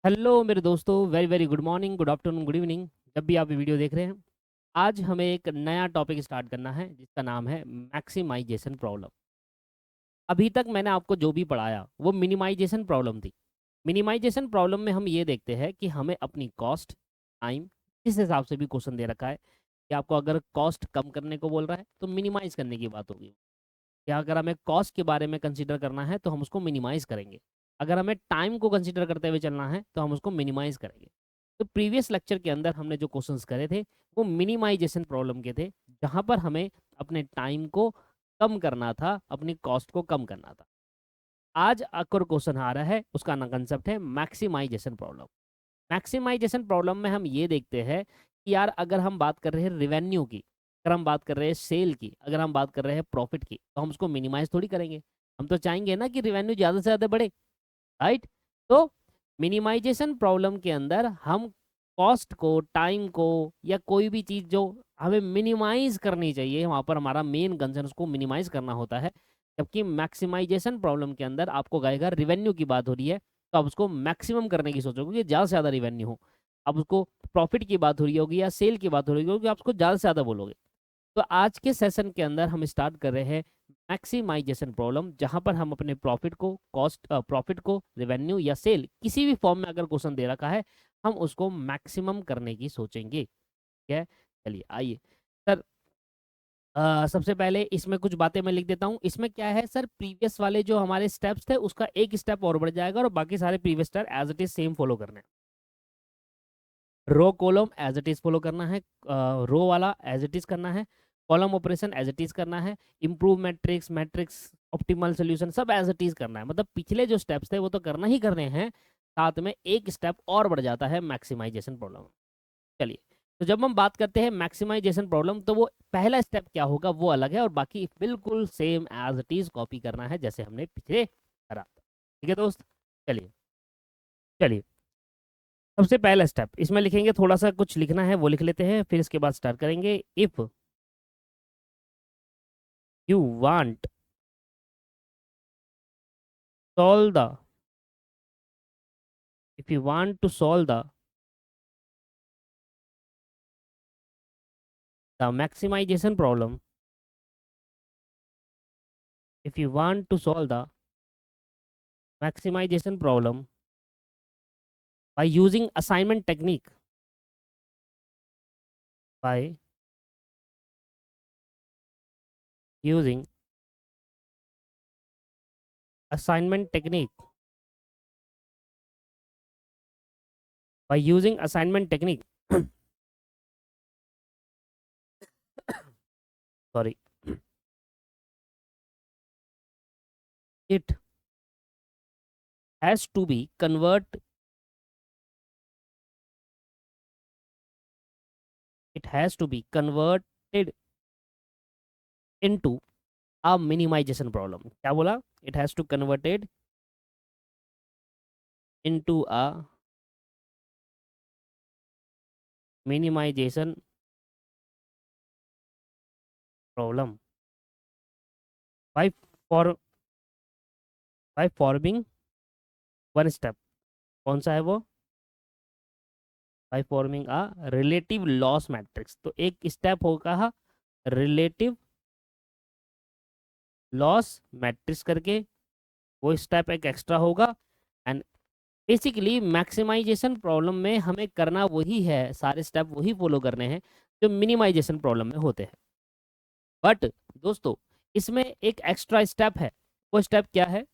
Hello मेरे दोस्तों, very very good morning, good afternoon, good evening. जब भी आप ये वीडियो देख रहे हैं, आज हमें एक नया टॉपिक स्टार्ट करना है जिसका नाम है मैक्सिमाइजेशन प्रॉब्लम। अभी तक मैंने आपको जो भी पढ़ाया वो मिनिमाइजेशन प्रॉब्लम थी। मिनिमाइजेशन प्रॉब्लम में हम ये देखते हैं कि हमें अपनी कॉस्ट, टाइम, इस हिसाब से भी क्वेश्चन दे रखा है कि आपको अगर कॉस्ट कम करने को बोल रहा है तो मिनिमाइज करने की बात होगी। या अगर हमें कॉस्ट के बारे में कंसीडर करना है तो हम उसको मिनिमाइज करेंगे। अगर हमें टाइम को कंसीडर करते हुए चलना है तो हम उसको मिनिमाइज करेंगे। तो प्रीवियस लेक्चर के अंदर हमने जो क्वेश्चंस करे थे वो मिनिमाइजेशन प्रॉब्लम के थे, जहां पर हमें अपने टाइम को कम करना था, अपनी कॉस्ट को कम करना था। आज एक और क्वेश्चन आ रहा है, उसका ना कंसेप्ट है मैक्सिमाइजेशन प्रॉब्लम। मैक्सिमाइजेशन प्रॉब्लम में हम ये देखते हैं कि यार अगर हम बात कर रहे हैं रिवेन्यू की, अगर हम बात कर रहे हैं सेल की, अगर हम बात कर रहे हैं प्रॉफिट की, तो हम उसको मिनिमाइज थोड़ी करेंगे। हम तो चाहेंगे ना कि रिवेन्यू ज़्यादा से ज़्यादा बढ़े, राइट। तो मिनिमाइजेशन प्रॉब्लम के अंदर हम कॉस्ट को, टाइम को, या कोई भी चीज़ जो हमें मिनिमाइज करनी चाहिए, वहाँ पर हमारा मेन कंसर्न उसको मिनिमाइज करना होता है। जबकि मैक्सिमाइजेशन प्रॉब्लम के अंदर आपको कहेगा रिवेन्यू की बात हो रही है तो आप उसको मैक्सिमम करने की सोचोगे कि ज़्यादा से ज़्यादा रिवेन्यू हो। अब उसको प्रॉफिट की बात हो रही होगी या सेल की बात हो रही होगी, आप उसको ज़्यादा से ज़्यादा बोलोगे। तो आज के सेशन के अंदर हम स्टार्ट कर रहे हैं मैक्सिमाइजेशन प्रॉब्लम, जहां पर हम अपने प्रॉफिट को, प्रॉफिट को, रेवेन्यू या सेल किसी भी फॉर्म में अगर क्वेश्चन दे रखा है, हम उसको मैक्सिमम करने की सोचेंगे। ठीक है, चलिए आइए सर। सबसे पहले इसमें कुछ बातें मैं लिख देता हूँ। इसमें क्या है सर, प्रीवियस वाले जो हमारे स्टेप्स थे उसका एक स्टेप और बढ़ जाएगा और बाकी सारे previous step as it is same follow करने हैं। Row column as it is follow करना है, रो वाला एज इट इज करना है, column operation as it is करना है, improve matrix, matrix optimal solution सब एज इट इज करना है। मतलब पिछले जो स्टेप्स थे वो तो करना ही करने हैं, साथ में एक स्टेप और बढ़ जाता है मैक्सिमाइजेशन प्रॉब्लम। चलिए, तो जब हम बात करते हैं मैक्सिमाइजेशन प्रॉब्लम तो वो पहला स्टेप क्या होगा वो अलग है, और बाकी बिल्कुल same as it is copy करना है जैसे हमने पिछले करा था। ठीक है दोस्त, चलिए चलिए। सबसे पहला स्टेप इसमें लिखेंगे, थोड़ा सा कुछ लिखना है वो लिख लेते हैं, फिर इसके बाद स्टार्ट करेंगे। If you want solve the if you want to solve the maximization problem, if you want to solve the maximization problem by using assignment technique, by using assignment technique, by using assignment technique sorry, it has to be it has to be converted into a minimization problem। क्या बोला? It has to converted into a minimization problem by for by forming one step। कौन सा है वो? by forming a relative loss matrix। तो एक step होगा relative loss matrix करके, वो स्टेप एक एक्स्ट्रा होगा। एंड बेसिकली मैक्सिमाइजेशन प्रॉब्लम में हमें करना वही है, सारे स्टेप वही फॉलो करने हैं जो मिनिमाइजेशन प्रॉब्लम में होते हैं। बट दोस्तों, इसमें एक एक्स्ट्रा स्टेप है। वो स्टेप क्या है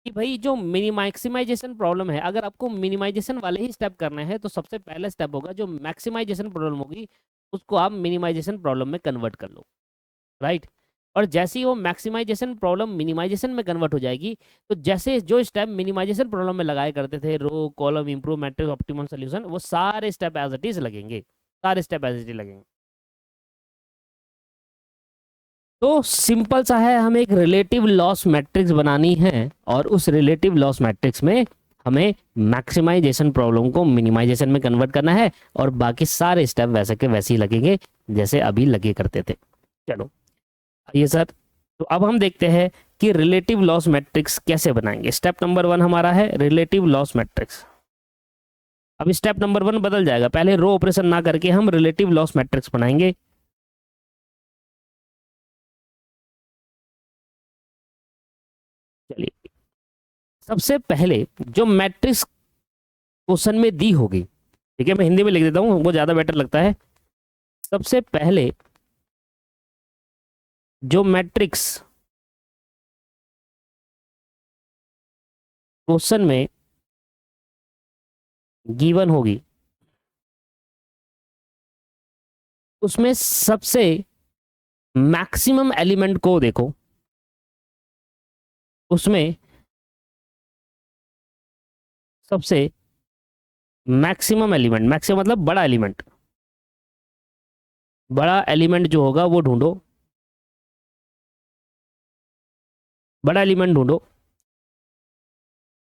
कि भाई जो मिनी मैक्सिमाइजेशन प्रॉब्लम है, अगर आपको मिनिमाइजेशन वाले ही स्टेप करने हैं तो सबसे पहला स्टेप होगा जो मैक्सिमाइजेशन प्रॉब्लम होगी उसको आप मिनिमाइजेशन प्रॉब्लम में कन्वर्ट कर लो, राइट। और जैसे ही वो मैक्सिमाइजेशन प्रॉब्लम मिनिमाइजेशन में कन्वर्ट हो जाएगी, तो जैसे जो स्टेप मिनिमाइजेशन प्रॉब्लम में लगाए करते थे, row column improve matrix optimal solution, वो सारे स्टेप एज इट इज लगेंगे, सारे स्टेप एज इट इज लगेंगे। तो सिंपल सा है, हमें एक रिलेटिव लॉस मैट्रिक्स बनानी है और उस रिलेटिव लॉस मैट्रिक्स में हमें मैक्सिमाइजेशन प्रॉब्लम को मिनिमाइजेशन में कन्वर्ट करना है, और बाकी सारे स्टेप वैसे के वैसे ही लगेंगे जैसे अभी लगे करते थे। चलो ये सर, तो अब हम देखते हैं कि रिलेटिव लॉस मैट्रिक्स कैसे बनाएंगे। स्टेप नंबर 1 हमारा है रिलेटिव लॉस मैट्रिक्स। अब स्टेप नंबर 1 बदल जाएगा, पहले रो ऑपरेशन ना करके हम रिलेटिव लॉस मैट्रिक्स बनाएंगे। चलिए, सबसे पहले जो मैट्रिक्स क्वेश्चन में दी होगी, ठीक है, मैं हिंदी में लिख देता हूँ, वो ज्यादा बेटर लगता है। सबसे पहले जो मैट्रिक्स क्वेश्चन में गिवन होगी उसमें सबसे मैक्सिमम एलिमेंट को देखो, उसमें सबसे मैक्सिमम एलिमेंट, मैक्सिमम मतलब बड़ा एलिमेंट, बड़ा एलिमेंट जो होगा वो ढूंढो, बड़ा एलिमेंट ढूंढो,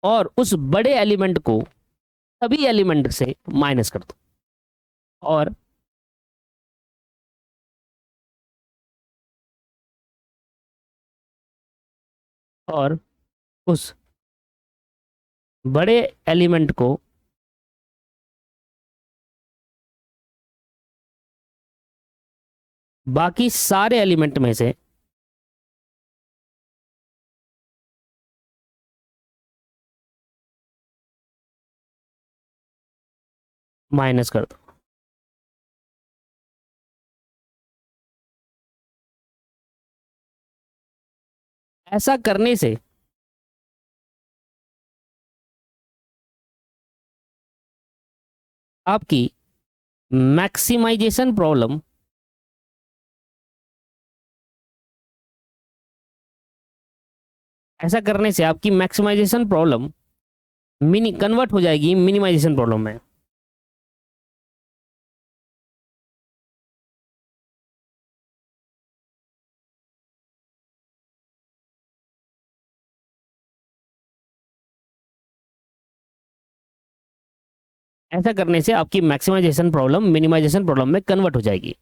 और उस बड़े एलिमेंट को सभी एलिमेंट से माइनस कर दो, और उस बड़े एलिमेंट को बाकी सारे एलिमेंट में से माइनस कर दो। ऐसा करने से आपकी मैक्सिमाइजेशन प्रॉब्लम ऐसा करने से आपकी मैक्सिमाइजेशन प्रॉब्लम मिनी कन्वर्ट हो जाएगी मिनिमाइजेशन प्रॉब्लम में। ऐसा करने से आपकी मैक्सिमाइजेशन प्रॉब्लम मिनिमाइजेशन प्रॉब्लम में कन्वर्ट हो जाएगी।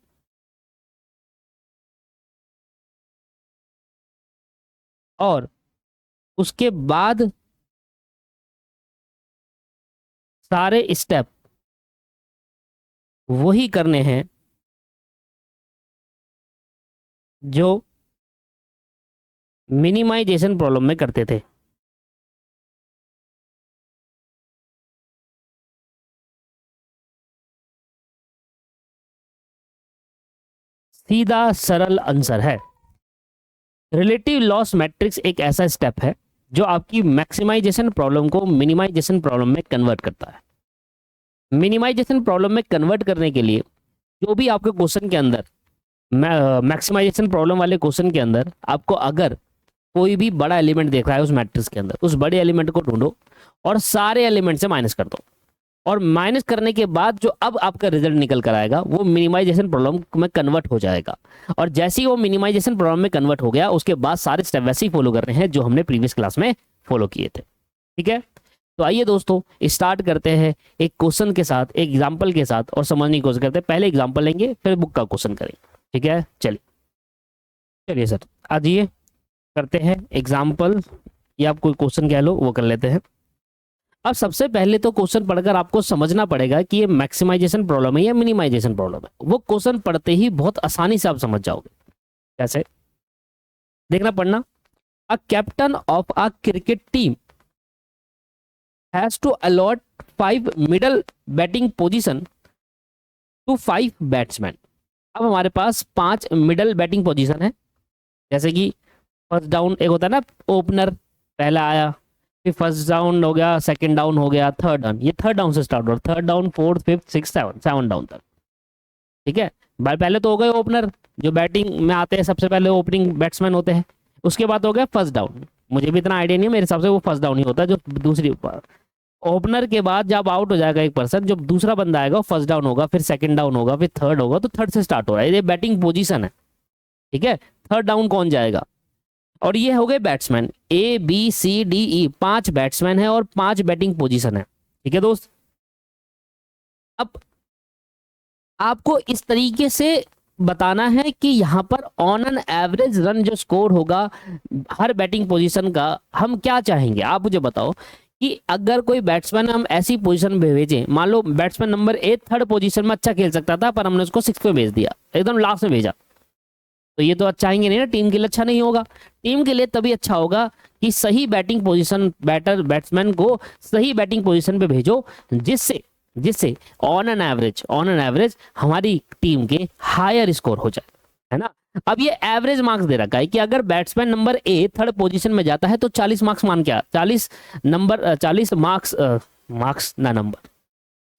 और उसके बाद सारे स्टेप वही करने हैं जो मिनिमाइजेशन प्रॉब्लम में करते थे। सीधा सरल आंसर है, रिलेटिव लॉस मैट्रिक्स एक ऐसा स्टेप है जो आपकी मैक्सिमाइजेशन प्रॉब्लम को मिनिमाइजेशन प्रॉब्लम में कन्वर्ट करता है। मिनिमाइजेशन प्रॉब्लम में कन्वर्ट करने के लिए जो भी आपके क्वेश्चन के अंदर, मैक्सिमाइजेशन प्रॉब्लम वाले क्वेश्चन के अंदर आपको अगर कोई भी बड़ा एलिमेंट देख रहा है उस मैट्रिक्स के अंदर, उस बड़े एलिमेंट को ढूंढो और सारे एलिमेंट से माइनस कर दो, और माइनस करने के बाद जो अब आपका रिजल्ट निकल कर आएगा वो मिनिमाइजेशन प्रॉब्लम में कन्वर्ट हो जाएगा। और जैसे ही वो मिनिमाइजेशन प्रॉब्लम में कन्वर्ट हो गया उसके बाद सारे स्टेप वैसे ही फॉलो करने हैं जो हमने प्रीवियस क्लास में फॉलो किए थे। ठीक है, तो आइए दोस्तों स्टार्ट करते हैं एक क्वेश्चन के साथ, एक एग्जाम्पल के साथ, और समझने की कोशिश करते हैं। पहले एग्जाम्पल लेंगे फिर बुक का क्वेश्चन करेंगे। ठीक है, चलिए चलिए सर आ जाइए, करते हैं एग्जाम्पल, या आप कोई क्वेश्चन कह लो वो कर लेते हैं। अब सबसे पहले तो क्वेश्चन पढ़कर आपको समझना पड़ेगा कि ये मैक्सिमाइजेशन प्रॉब्लम है या मिनिमाइजेशन प्रॉब्लम है। वो क्वेश्चन पढ़ते ही बहुत आसानी से आप समझ जाओगे। कैसे देखना पढ़ना, a captain of a cricket team has to allot 5 middle batting position to 5 batsman. अब हमारे पास 5 मिडल बैटिंग पोजीशन है, जैसे कि फर्स्ट डाउन एक होता है ना, ओपनर पहला आया, फिर फर्स्ट डाउन हो गया, सेकंड डाउन हो गया, थर्ड डाउन, ये थर्ड डाउन से स्टार्ट हो रहा है, third down, fourth, fifth, six, seven down तक। ठीक है, पहले तो हो गए ओपनर जो बैटिंग में आते हैं, सबसे पहले ओपनिंग बैट्समैन होते हैं। उसके बाद हो गया फर्स्ट डाउन, मुझे भी इतना आइडिया नहीं है, मेरे हिसाब से वो फर्स्ट डाउन ही होता है। जो दूसरी ओपनर के बाद जब आउट हो जाएगा एक पर्सन, जब दूसरा बंदा आएगा फर्स्ट डाउन होगा, फिर सेकंड डाउन होगा, फिर थर्ड होगा, तो थर्ड से स्टार्ट हो रहा है, ये बैटिंग पोजीशन है। ठीक है, थर्ड डाउन कौन जाएगा, और ये हो गए batsman, A B C D E, 5 batsman है और 5 बैटिंग पोजीशन है। ठीक है दोस्त, अब आपको इस तरीके से बताना है कि यहाँ पर ऑन एन एवरेज रन जो स्कोर होगा हर बैटिंग पोजीशन का, हम क्या चाहेंगे, आप मुझे बताओ कि अगर कोई बैट्समैन हम ऐसी पोजीशन में भेजें, मान लो बैट्समैन नंबर 8 थर्ड पोजीशन में अच्छा खेल सकता था, पर हमने उसको 6 पे भेज दिया, एकदम लास्ट में भेजा, तो ये तो अच्छा आएंगे नहीं ना, टीम के लिए अच्छा नहीं होगा। टीम के लिए तभी अच्छा होगा कि सही बैटिंग पोजीशन, बैट्समैन को सही बैटिंग पोजीशन पे भेजो, जिससे जिससे ऑन एन एवरेज हमारी टीम के हायर स्कोर हो जाए, है ना। अब ये एवरेज मार्क्स दे रखा है कि अगर batsman number A third position में जाता है तो 40 मार्क्स मान क्या, 40 मार्क्स, मार्क्स ना नंबर,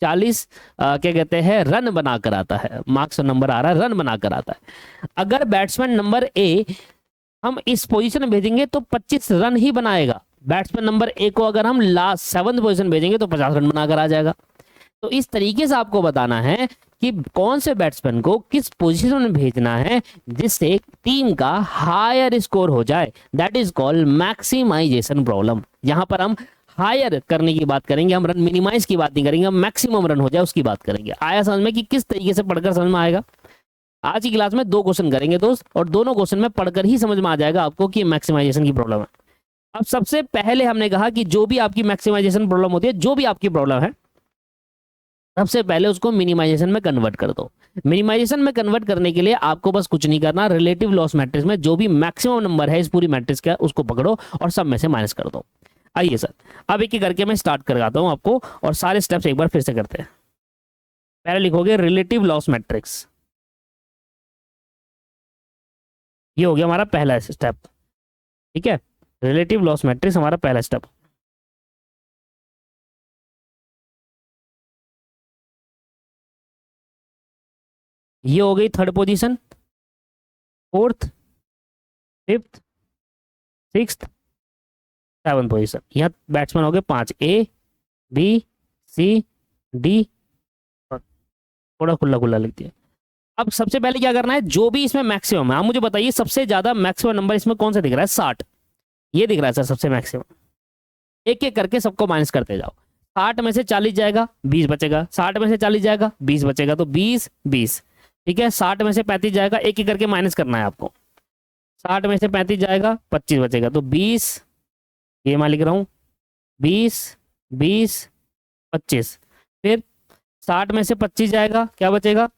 40 क्या कहते हैं रन बनाकर आता है, मार्क्स नंबर आ रहा है, रन बनाकर आता है। अगर बैट्समैन नंबर ए हम इस पोजीशन में भेजेंगे तो 25 रन ही बनाएगा। बैट्समैन नंबर ए को अगर हम लास्ट 7th पोजीशन भेजेंगे तो 50 रन बनाकर आ जाएगा। तो इस तरीके से आपको बताना है कि कौन से बैट्समैन को किस पोजीशन में भेजना है जिससे टीम का हायर स्कोर हो जाए। That is called maximization problem. यहां पर हम हायर करने की बात करेंगे, हम रन मिनिमाइज की बात नहीं करेंगे, हम मैक्सिमम रन हो जाए उसकी बात करेंगे। आया समझ में कि किस तरीके से पढ़कर समझ में आएगा। आज की क्लास में 2 क्वेश्चन करेंगे दोस्त, और दोनों क्वेश्चन में पढ़कर ही समझ में आ जाएगा आपको कि मैक्सिमाइजेशन की प्रॉब्लम है। अब सबसे पहले हमने कहा कि जो भी आपकी मैक्सिमाइजेशन प्रॉब्लम होती है, जो भी आपकी प्रॉब्लम है, सबसे पहले उसको मिनिमाइजेशन में कन्वर्ट कर दो। मिनिमाइजेशन में कन्वर्ट करने के लिए आपको बस कुछ नहीं करना, रिलेटिव लॉस मैट्रिक्स में जो भी मैक्सिमम नंबर है इस पूरी मैट्रिक्स का उसको पकड़ो और सब में से माइनस कर दो। आइए सर, अब एक एक करके मैं स्टार्ट करवाता हूं आपको, और सारे स्टेप्स एक बार फिर से करते हैं। पहले लिखोगे रिलेटिव लॉस मैट्रिक्स, ये हो गया हमारा पहला स्टेप, ठीक है। रिलेटिव लॉस मैट्रिक्स हमारा पहला स्टेप। ये हो गई third position, fourth, fifth, sixth, 7th position. यहाँ बैट्समैन हो गए 5, ए बी सी डी, थोड़ा खुला खुला लिख दिया। अब सबसे पहले क्या करना है, जो भी इसमें मैक्सिमम है, आप मुझे बताइए सबसे ज्यादा मैक्सिमम नंबर इसमें कौन सा दिख रहा है, 60, ये दिख रहा है सर सबसे मैक्सिमम। एक एक करके सबको माइनस करते जाओ। 60 में से 40 जाएगा, 20 बचेगा, 60 में से 40 जाएगा, 20 बचेगा, तो 20 20, ठीक है। 60 में से 35 जाएगा, एक एक करके माइनस करना है आपको। 60 में से 35 जाएगा, 25 बचेगा, तो 20, ये मैं लिख रहा हूँ, 20 20 25। फिर 60 में से 25 जाएगा, क्या बचेगा,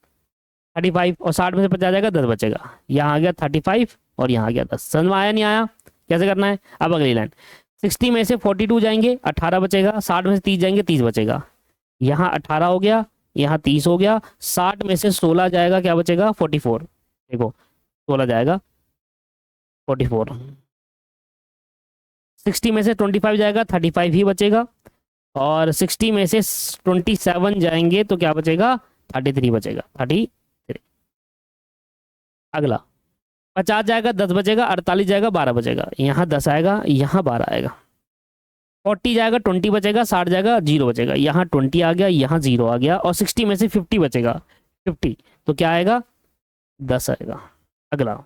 35, और 60 में से 50 जाएगा, 10 बचेगा। यहाँ आ गया 35 और यहाँ आ गया 10। समझ में आया नहीं आया, कैसे करना है। अब अगली लाइन, 60 में से 42 जाएंगे, 18 बचेगा, 60 में से 30 जाएंगे, 30 बचेगा। यहाँ 18 हो गया, यहाँ 30 हो गया। 60 में से 16 जाएगा, क्या बचेगा, 44, देखो 16 जाएगा, 44। 60 में से 25 जाएगा, 35 ही बचेगा, और 60 में से 27 जाएंगे तो क्या बचेगा, 33 बचेगा, 33। अगला 50 जाएगा, 10 बचेगा, 48 जाएगा, 12 बचेगा, यहाँ 10 आएगा, यहाँ 12 आएगा। 40 जाएगा, 20 बचेगा, 60 जाएगा, 0 बचेगा, यहाँ 20 आ गया, यहाँ 0 आ गया, और 60 में से 50 बचेगा, 50, तो क्या आएगा, 10 आएगा। अगला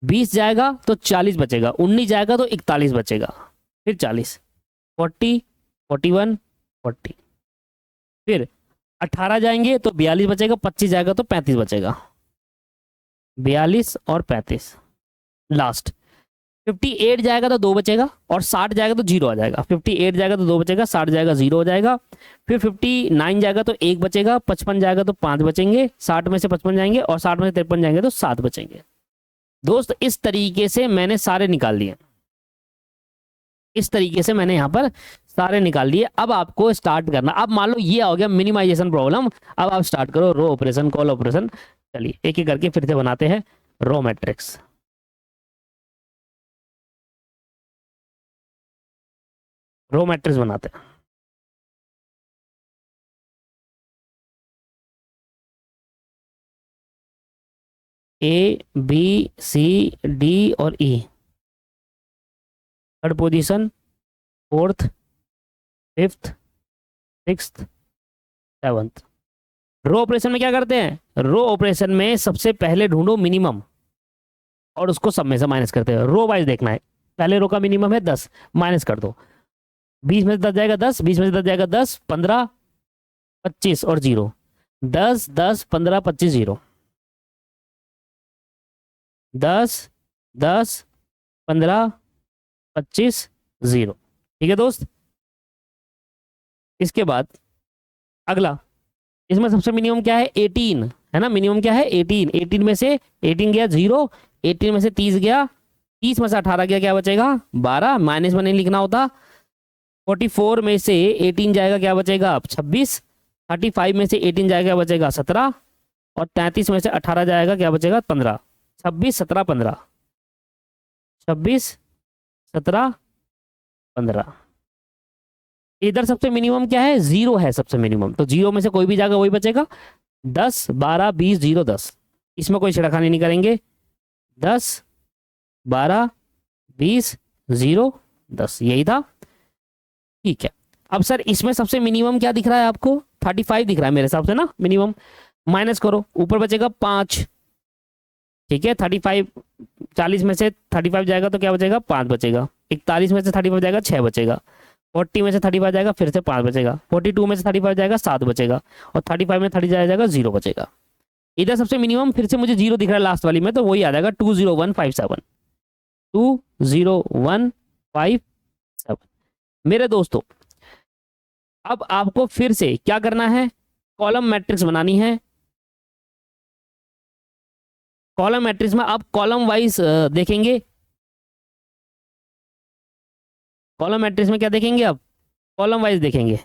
20 जाएगा तो 40 बचेगा, 19 जाएगा तो 41 बचेगा, फिर 40, 40, 41, 40, फिर 18 जाएंगे तो 42 बचेगा, 25 जाएगा तो 35 बचेगा, 42 और 35। लास्ट 58 जाएगा तो 2 बचेगा, और 60 जाएगा तो 0 आ जाएगा। 58 जाएगा तो 2 बचेगा, 60 जाएगा 0 हो जाएगा। फिर 59 जाएगा तो 1 बचेगा, 55 जाएगा तो 5 बचेंगे, 60 में से 55 जाएंगे, और 60 में से 53 जाएंगे तो 7 बचेंगे। दोस्त इस तरीके से मैंने सारे निकाल लिए, इस तरीके से मैंने यहाँ पर सारे निकाल लिए। अब आपको स्टार्ट करना, अब मान लो ये हो गया मिनिमाइजेशन प्रॉब्लम। अब आप स्टार्ट करो रो ऑपरेशन, कॉल ऑपरेशन। चलिए एक एक करके फिर से बनाते हैं रो मैट्रिक्स। रो मैट्रिक्स बनाते हैं। ए बी सी डी और E, third position, fourth, fifth, sixth, 7th। Row operation में क्या करते हैं, रो ऑपरेशन में सबसे पहले ढूंढो मिनिमम और उसको सब में से माइनस करते हैं। रो वाइज देखना है, पहले रो का मिनिमम है 10, माइनस कर दो। 20 में से 10 जाएगा 10, 20 में से 10 जाएगा 10, 15, 25 और 0, 10 10 15 25 0, 10 10 15 25 0। ठीक है दोस्त। इसके बाद अगला, इसमें सबसे मिनिमम क्या है 18, है ना। मिनिमम क्या है 18, 18 में से 18 गया 0, 18 में से 30 गया, 30 में से 18 गया, क्या बचेगा 12, माइनस में नहीं लिखना होता। 44 में से 18 जाएगा, क्या बचेगा 26, 35 में से 18 जाएगा, क्या बचेगा 17, और 33 में से 18 जाएगा, क्या बचेगा 15। 26 17 15, 26 17 15। इधर सबसे मिनिमम क्या है 0 है सबसे मिनिमम, तो 0 में से कोई भी जाएगा वही बचेगा। 10 12 20 0 10, इसमें कोई छिड़खानी नहीं करेंगे। 10 12 20 0 10, यही था। ठीक है। अब सर इसमें सबसे मिनिमम क्या दिख रहा है आपको 35 दिख रहा है मेरे हिसाब से ना मिनिमम। माइनस करो, ऊपर बचेगा 5। ठीक है 35, 40 में से 35 जाएगा तो क्या बचेगा 5 बचेगा। 41 में से 35 जाएगा 6 बचेगा। 40 में से 35 जाएगा फिर से 5 बचेगा। 42 में से 35 जाएगा 7 बचेगा। और 35 में 30 जाएगा 0 बचेगा। इधर सबसे मिनिमम फिर से मुझे 0 दिख रहा है लास्ट वाली में, तो वही आ जाएगा 20157, 20157। मेरे दोस्तों अब आपको फिर से क्या करना है, कॉलम मैट्रिक्स बनानी है। कॉलम मैट्रिक्स में आप कॉलम वाइज देखेंगे। कॉलम मैट्रिक्स में क्या देखेंगे आप, कॉलम वाइज देखेंगे।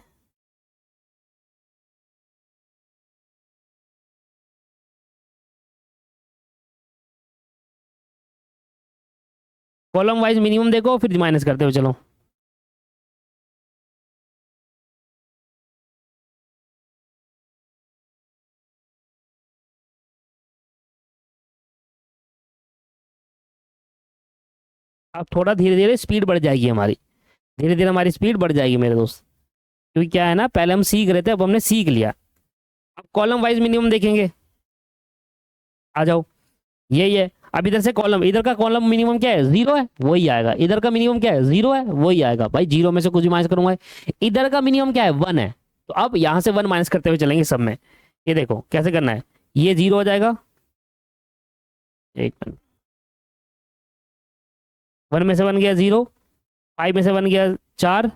कॉलम वाइज मिनिमम देखो फिर माइनस करते हुए चलो। अब थोड़ा धीरे धीरे स्पीड बढ़ जाएगी हमारी, धीरे धीरे हमारी स्पीड बढ़ जाएगी मेरे दोस्त। क्योंकि क्या है ना, पहले हम सीख रहे थे, अब हमने सीख लिया। अब कॉलम वाइज मिनिमम देखेंगे। आ जाओ, यही है। अब इधर से कॉलम, इधर का कॉलम मिनिमम क्या है 0 है, वही आएगा। इधर का मिनिमम क्या है 0 है, वही आएगा। भाई 0 में से कुछ भी माइनस करूंगा। इधर का मिनिमम क्या है 1 है, तो अब यहां से 1 माइनस करते हुए चलेंगे सब में। ये देखो कैसे करना है, ये 0 हो जाएगा। एक मिनट, 1 में से 1 गया 0, 5 में से 1 गया 4,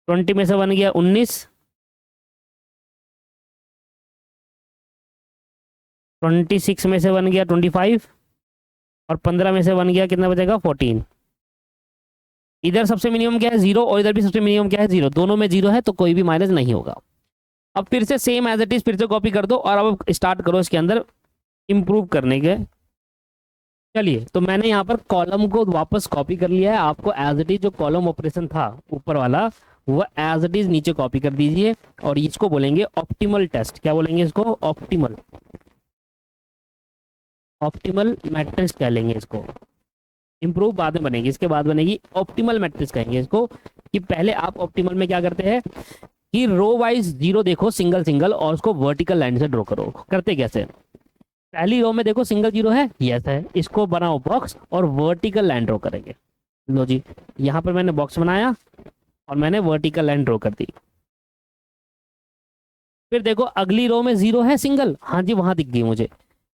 20 में से 1 गया 19, 26 में से 1 गया 25, और 15 में से 1 गया कितना बचेगा 14। इधर सबसे मिनिमम क्या है 0, और इधर भी सबसे मिनिमम क्या है 0, दोनों में 0 है तो कोई भी माइनस नहीं होगा। अब फिर से सेम एज इट इज फिर से कॉपी कर दो, और अब स्टार्ट करो इसके अंदर इम्प्रूव करने के। चलिए, तो मैंने यहाँ पर कॉलम को वापस कॉपी कर लिया है। आपको एज इट इज जो कॉलम ऑपरेशन था ऊपर वाला, वो एज इट इज नीचे कॉपी कर दीजिए। और इसको बोलेंगे ऑप्टिमल टेस्ट। क्या बोलेंगे इसको, ऑप्टिमल, ऑप्टिमल मैट्रिक्स कह लेंगे इसको। इंप्रूव बाद में बनेगी, इसके बाद बनेगी ऑप्टिमल मैट्रिक्स कहेंगे इसको। कि पहले आप ऑप्टिमल में क्या करते हैं कि रो वाइज 0 देखो सिंगल सिंगल, और उसको वर्टिकल लाइन से ड्रॉ करो। करते कैसे, पहली रो में देखो सिंगल 0 है, यस है, इसको बनाओ बॉक्स और वर्टिकल लाइन ड्रॉ करेंगे। लो जी, यहाँ पर मैंने बॉक्स बनाया और मैंने वर्टिकल लाइन ड्रॉ कर दी। फिर देखो अगली रो में 0 है सिंगल, हाँ जी वहां दिख गई मुझे,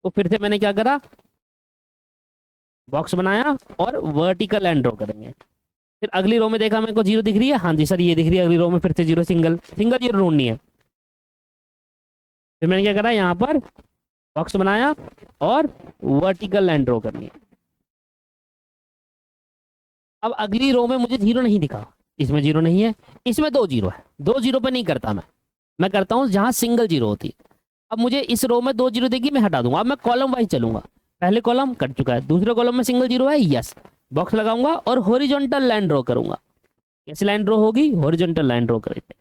तो फिर से मैंने क्या करा, बॉक्स बनाया और वर्टिकल लाइन ड्रॉ करेंगे। फिर अगली रो में देखा मेरे को 0 दिख रही है, हाँ जी सर ये दिख रही है अगली रो में, फिर से 0 सिंगल, सिंगल 0 ढूंढनी है। फिर मैंने क्या करा, यहाँ पर बॉक्स बनाया और वर्टिकल लाइन ड्रॉ करनी है। अब अगली रो में मुझे 0 नहीं दिखा, इसमें 0 नहीं है, इसमें 2 0 है। 2 0 पे नहीं करता मैं करता हूँ जहां सिंगल 0 होती है। अब मुझे इस रो में 2 0 देगी, मैं हटा दूंगा। अब मैं कॉलम वाइज चलूंगा, पहले कॉलम कट चुका है, दूसरे कॉलम में सिंगल 0 है, यस, बॉक्स लगाऊंगा और हॉरिजॉन्टल लाइन ड्रॉ करूंगा। कैसी लाइन ड्रॉ होगी, हॉरिजॉन्टल लाइन ड्रॉ करेंगे।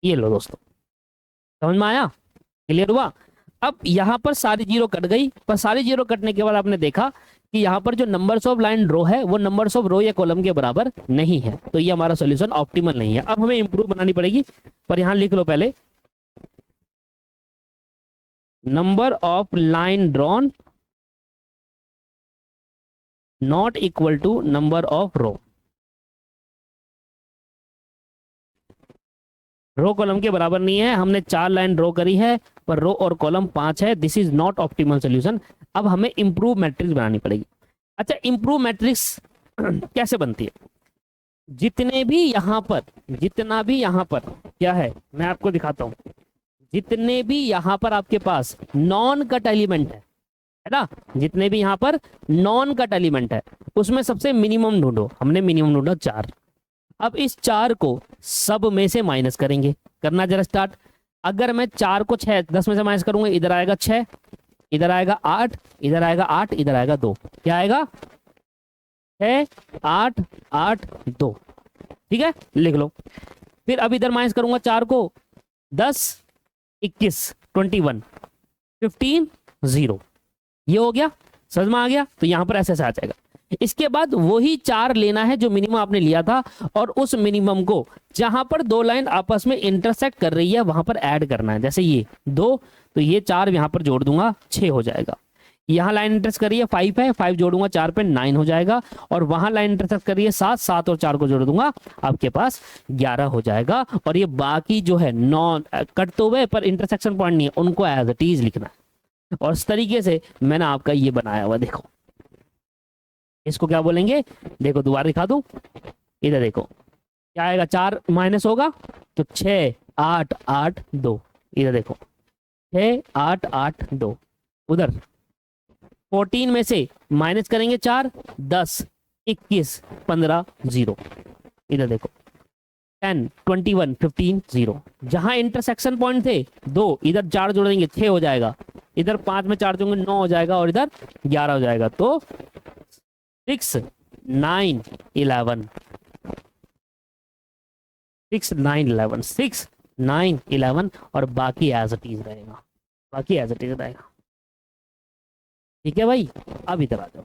ये लो दोस्तों, समझ में आया, क्लियर हुआ। अब यहाँ पर सारी 0 कट गई, पर सारी 0 कटने के बाद आपने देखा कि यहाँ पर जो नंबर्स ऑफ लाइन रो है वो नंबर्स ऑफ रो या कॉलम के बराबर नहीं है, तो ये हमारा सॉल्यूशन ऑप्टिमल नहीं है। अब हमें इंप्रूव बनानी पड़ेगी, पर यहाँ लिख लो पहले, number of line drawn not equal to number of row. Row column के बराबर नहीं है, हमने 4 लाइन ड्रॉ करी है पर रो और कॉलम 5 है, this is not optimal solution. अब हमें इंप्रूव मैट्रिक्स बनानी पड़ेगी। अच्छा, इंप्रूव मैट्रिक्स कैसे बनती है? जितने भी यहाँ पर, जितना भी यहाँ पर क्या है मैं आपको दिखाता हूँ, जितने भी यहाँ पर आपके पास नॉन कट एलिमेंट है ना, जितने भी यहाँ पर नॉन कट एलिमेंट है उसमें सबसे मिनिमम ढूंढो। हमने मिनिमम ढूंढा 4। अब इस 4 को सब में से माइनस करेंगे। करना जरा स्टार्ट। अगर मैं 4 को 10 में से माइनस करूंगा, इधर आएगा 6, इधर आएगा 8, इधर आएगा 8, इधर आएगा 2। क्या आएगा? 6 8 8 2। ठीक है, लिख लो। फिर अब इधर माइनस करूंगा 4 को, 10 21 21 15 0। ये हो गया, समझ में आ गया? तो यहां पर ऐसे आ जाएगा। इसके बाद वही 4 लेना है जो मिनिमम आपने लिया था, और उस मिनिमम को जहां पर 2 लाइन आपस में इंटरसेक्ट कर रही है वहां पर ऐड करना है। जैसे ये 2, तो ये 4 यहां पर जोड़ दूंगा, 6 हो जाएगा। यहाँ लाइन इंटरसेक्ट कर रही है 5 है, 5 जोड़ूंगा 4 पे 9 हो जाएगा। और वहां लाइन इंटरसेक्ट कर रही है 7, 7 और 4 को जोड़ दूंगा, आपके पास 11 हो जाएगा। और ये बाकी जो है नॉन कट तो हुए पर इंटरसेक्शन पॉइंट नहीं है, उनको एज इट इज लिखना है। और इस तरीके से मैंने आपका ये बनाया हुआ, देखो इसको क्या बोलेंगे, देखो दोबारा दिखा दूं, इधर देखो क्या आएगा, 4 माइनस होगा तो 6 8 8 2। इधर देखो 6 8 8 2। उधर 14 में से माइनस करेंगे 4, 10 21 15 0। इधर देखो 10 21 15 0। जहां इंटरसेक्शन पॉइंट थे 2, इधर 4 जोड़ देंगे 6 हो जाएगा, इधर 5 में 4 जोड़ेंगे 9 हो जाएगा, और इधर 11 हो जाएगा। तो 6 9 11 6 9 11 6 9 11, और बाकी एज इट इज रहेगा, बाकी एज इट इज रहेगा। ठीक है भाई, अब इधर आ जाओ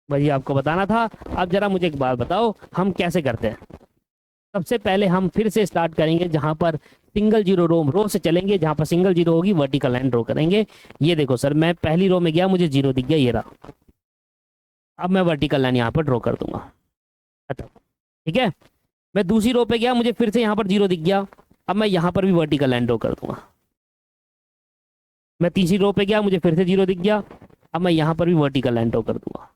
भाई, आपको बताना था। अब जरा मुझे एक बात बताओ, हम कैसे करते हैं? सबसे पहले हम फिर से स्टार्ट करेंगे जहां पर सिंगल जीरो रो से चलेंगे, जहां पर सिंगल जीरो होगी वर्टिकल लाइन ड्रॉ करेंगे। ये देखो सर, मैं पहली रो में गया, मुझे 0 दिख गया, ये रहा। अब मैं वर्टिकल लाइन यहाँ पर ड्रॉ कर दूंगा। अच्छा ठीक है, मैं दूसरी रो पे गया, मुझे फिर से यहाँ पर 0 दिख गया, अब मैं यहाँ पर भी वर्टिकल लाइन ड्रॉ कर दूंगा। मैं तीसरी रो पे गया, मुझे फिर से 0 दिख गया, अब मैं यहाँ पर भी वर्टिकल लाइन ड्रॉ कर दूंगा।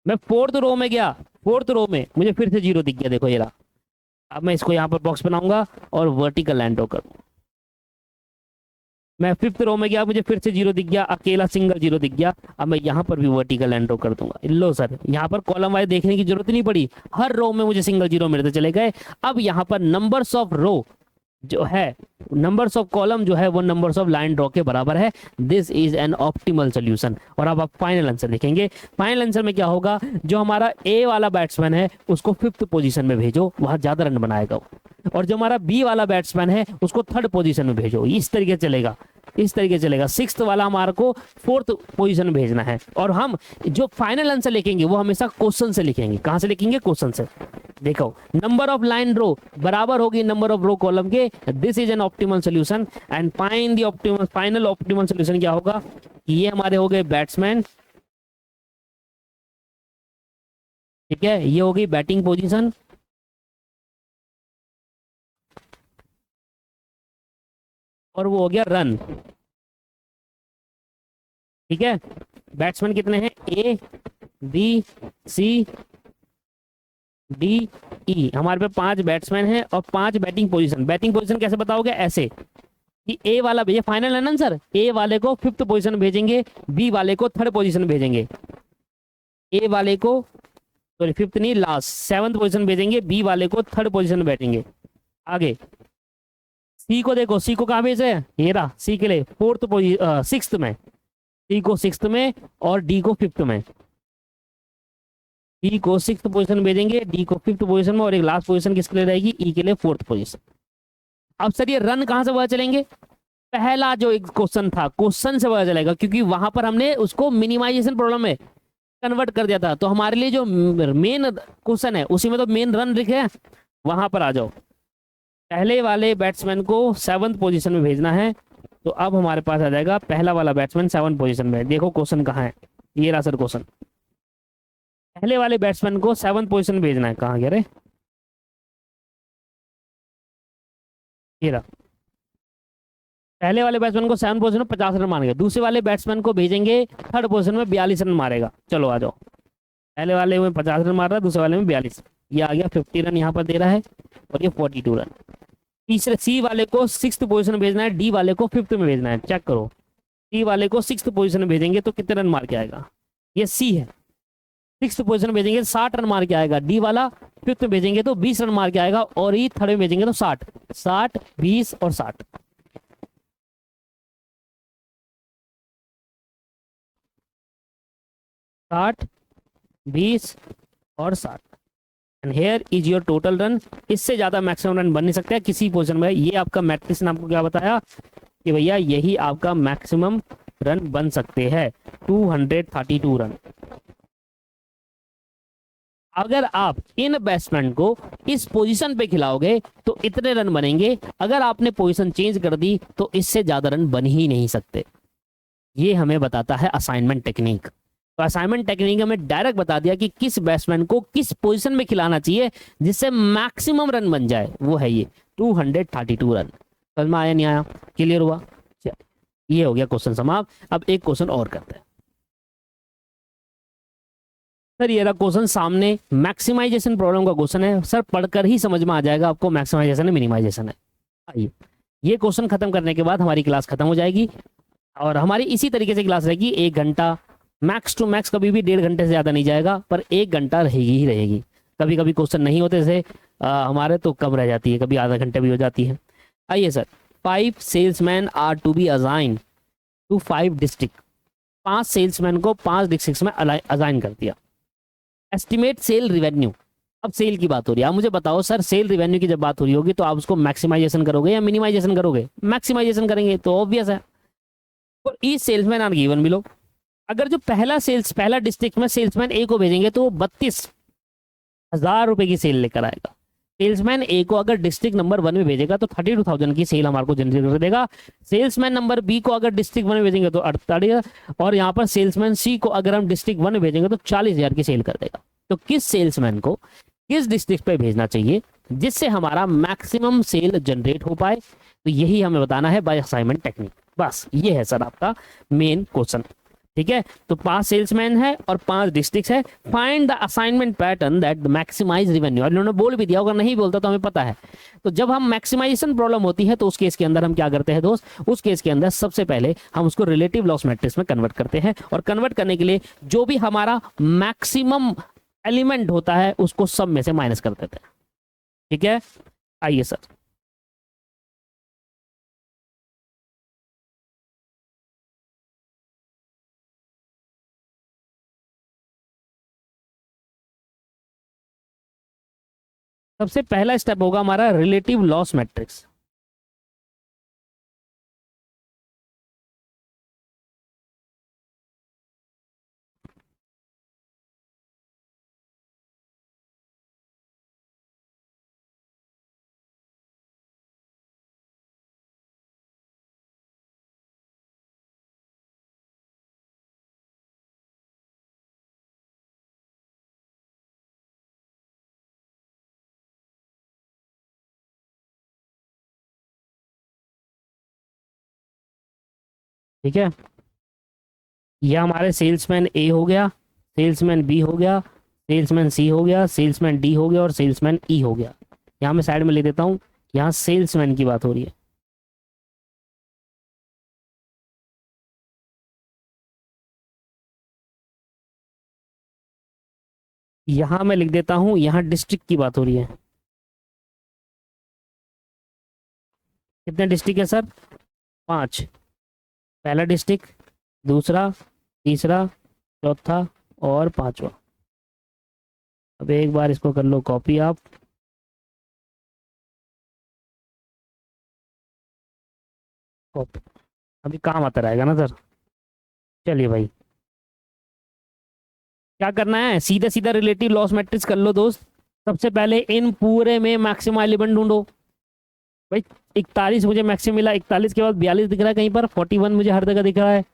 मैं फोर्थ रो में गया, फोर्थ रो में मुझे फिर से 0 दिख गया, देखो ये रहा। अब मैं इसको यहाँ पर बॉक्स बनाऊंगा और वर्टिकल लाइन ड्रॉ करूंगा। मैं फिफ्थ रो में गया, मुझे फिर से 0 दिख गया, अकेला सिंगल 0 दिख गया, अब मैं यहाँ पर भी वर्टिकल लाइन ड्रॉ कर दूंगा। लो सर, यहाँ पर कॉलम वाइज देखने की जरूरत नहीं पड़ी, हर रो में मुझे सिंगल 0 मिलते चले गए। अब यहाँ पर नंबर्स ऑफ रो जो है, नंबर्स ऑफ कॉलम जो है वो नंबर्स ऑफ लाइन ड्रॉ के बराबर है। This is an optimal solution. और अब आप फाइनल आंसर देखेंगे। फाइनल आंसर में क्या होगा, जो हमारा ए वाला बैट्समैन है उसको 5th पोजीशन में भेजो, वहां ज्यादा रन बनाएगा वो। और जो हमारा बी वाला बैट्समैन है उसको 3rd पोजीशन में भेजो। इस तरीके से चलेगा, इस तरीके से चलेगा। 6th वाला हमारे को 4th पोजीशन में भेजना है। और हम जो फाइनल आंसर लिखेंगे वो हमेशा क्वेश्चन से लिखेंगे। कहां से लिखेंगे? क्वेश्चन से। देखो, नंबर ऑफ लाइन रो बराबर होगी नंबर ऑफ रो कॉलम के। This is an optimal solution and find the optimal, final optimal solution क्या होगा, ये हमारे हो गए बैट्समैन, ठीक है, ये हो गई बैटिंग पोजीशन, और वो हो गया रन। ठीक है, बैट्समैन कितने हैं? A B C D E. हमारे पे 5 बैट्समैन हैं और 5 बैटिंग पोजीशन। बैटिंग पोजीशन कैसे बताओगे? ऐसे कि ए वाला भेजे, फाइनल है ना सर, ए वाले को 5th पोजीशन भेजेंगे, बी वाले को 3rd पोजीशन भेजेंगे, ए वाले को सॉरी 5th नहीं, लास्ट 7th पोजीशन भेजेंगे, बी वाले को 3rd पोजीशन बैठेंगे। आगे सी को देखो, सी को कहाँ भेजे? ये रहा, सी के लिए 6th में, सी को 6th में और डी को 5th में। डी को 6th पोजीशन भेजेंगे, डी को 5th पोजीशन में, और एक लास्ट पोजीशन किसके लिए रहेगी? ई के लिए 4th पोजीशन। अब सर ये रन कहां से पता चलेंगे? पहला जो एक क्वेश्चन था, क्वेश्चन से पता चलेगा, क्योंकि वहां पर हमने उसको मिनिमाइजेशन प्रॉब्लम में कन्वर्ट कर दिया था। तो हमारे लिए जो मेन क्वेश्चन है उसी में तो मेन रन लिखे हैं, वहां पर आ जाओ। पहले वाले बैट्समैन को 7th पोजीशन में भेजना है, तो अब हमारे पास आ जाएगा पहला वाला बैट्समैन 7th पोजीशन में। देखो क्वेश्चन कहाँ है, ये रहा सर क्वेश्चन। पहले वाले बैट्समैन को 7th पोजीशन में भेजना है, कहाँ गया रे? ये रहा, पहले वाले बैट्समैन को 7 पोजीशन में 50 रन मारेंगे, दूसरे वाले बैट्समैन को भेजेंगे 3rd पोजीशन में 42 रन मारेगा। चलो आ जाओ, पहले वाले में 50 रन मार रहा है, दूसरे वाले में 42, ये आ गया 50 रन यहाँ पर दे रहा है, और ये 42 रन। तीसरे सी वाले को 6th पोजीशन में भेजना है, डी वाले को 5th में भेजना है। चेक करो, सी वाले को 6th पोजीशन में भेजेंगे तो कितने रन मार के आएगा, ये सी है, 6th पोजीशन में भेजेंगे 60 रन मार के आएगा, डी वाला 5th में भेजेंगे तो 20 रन मार के आएगा, और ई 3rd में भेजेंगे तो 60, 60, 20 और 60। साठ, 20 और 60, and here is your total run. इससे ज्यादा मैक्सिमम रन बन नहीं सकता है किसी पोजीशन में। ये आपका मैट्रिक्स ने आपको क्या बताया कि भैया यही आपका मैक्सिमम रन बन सकते हैं, 232 रन। अगर आप इन बैट्समैन को इस पोजीशन पे खिलाओगे तो इतने रन बनेंगे, अगर आपने पोजीशन चेंज कर दी तो इससे ज्यादा रन बन ही नहीं सकते। ये हमें बताता है असाइनमेंट टेक्निक। तो असाइनमेंट टेक्निक हमें डायरेक्ट बता दिया कि किस बैट्समैन को किस पोजीशन में खिलाना चाहिए जिससे मैक्सिमम रन बन जाए, वो है ये 232 रन। समझ में आया नहीं आया, क्लियर हुआ? ये हो गया क्वेश्चन समाप्त। अब एक क्वेश्चन और करते हैं। सर ये रहा क्वेश्चन सामने, मैक्सिमाइजेशन प्रॉब्लम का क्वेश्चन है। सर पढ़कर ही समझ में आ जाएगा आपको मैक्सिमाइजेशन है मिनिमाइजेशन है। आइए, ये क्वेश्चन खत्म करने के बाद हमारी क्लास खत्म हो जाएगी, और हमारी इसी तरीके से क्लास रहेगी, 1 घंटा मैक्स टू मैक्स, कभी भी 1.5 घंटे से ज़्यादा नहीं जाएगा, पर 1 घंटा रहेगी ही रहेगी। कभी कभी क्वेश्चन नहीं होते से हमारे तो कम रह जाती है, कभी आधा घंटे भी हो जाती है। आइए sir, 5 salesman are to be assign to 5 district. 5 salesman को 5 डिस्ट्रिक्ट में असाइन कर दिया। Estimate sale revenue. अब सेल की बात हो रही है, आप मुझे बताओ सर, सेल रिवेन्यू की जब बात हो रही होगी तो आप उसको मैक्सिमाइजेशन करोगे या मिनिमाइजेशन करोगे? मैक्सिमाइजेशन करेंगे, तो ऑब्वियस है। और each salesman are given below. अगर जो पहला डिस्ट्रिक्ट में सेल्समैन ए को भेजेंगे तो वो 32,000 रुपए की सेल लेकर आएगा। सेल्समैन ए को अगर डिस्ट्रिक्ट नंबर 1 में भेजेगा तो 32,000 की सेल हमारे को जनरेट कर देगा। सेल्समैन नंबर बी को अगर डिस्ट्रिक्ट 1 में भेजेंगे तो 48, और यहाँ पर सेल्समैन सी को अगर हम डिस्ट्रिक्ट 1 में भेजेंगे तो 40,000 की सेल कर देगा। तो किस सेल्समैन को किस डिस्ट्रिक्ट पे भेजना चाहिए जिससे हमारा मैक्सिमम सेल जनरेट हो पाए, तो यही हमें बताना है बाय असाइनमेंट टेक्निक। बस ये है सर आपका मेन क्वेश्चन। ठीक है, तो 5 सेल्समैन है और 5 डिस्ट्रिक्ट है। Find the assignment pattern that maximize revenue. और इन्होंने बोल भी दिया, अगर नहीं बोलता तो हमें पता है। तो जब हम मैक्सिमाइजेशन प्रॉब्लम होती है तो उस केस के अंदर हम क्या करते हैं दोस्त, उस केस के अंदर सबसे पहले हम उसको रिलेटिव लॉस मैट्रिक्स में कन्वर्ट करते हैं, और कन्वर्ट करने के लिए जो भी हमारा मैक्सिमम एलिमेंट होता है उसको सब में से माइनस कर देते हैं। ठीक है, आइए सर। सबसे पहला स्टेप होगा हमारा रिलेटिव लॉस मैट्रिक्स। ठीक है, यह हमारे सेल्समैन ए हो गया, सेल्समैन बी हो गया, सेल्समैन सी हो गया, सेल्समैन डी हो गया, और सेल्समैन ई हो गया। यहाँ मैं साइड में ले देता हूँ, यहाँ सेल्समैन की बात हो रही है। यहाँ मैं लिख देता हूँ, यहाँ डिस्ट्रिक्ट की बात हो रही है। कितने डिस्ट्रिक्ट है सर? 5। पहला डिस्ट्रिक्ट, दूसरा, तीसरा, चौथा और 5वां। अब एक बार इसको कर लो कॉपी आप। कॉपी अभी काम आता रहेगा ना सर। चलिए भाई, क्या करना है, सीधा सीधा रिलेटिव लॉस मैट्रिक्स कर लो दोस्त। सबसे पहले इन पूरे में मैक्सिमम एलिमेंट ढूंढो। भाई 41 मुझे मैक्सिमम मिला, 41 के बाद 42 दिख रहा है कहीं पर, 41 मुझे हर जगह दिख रहा है,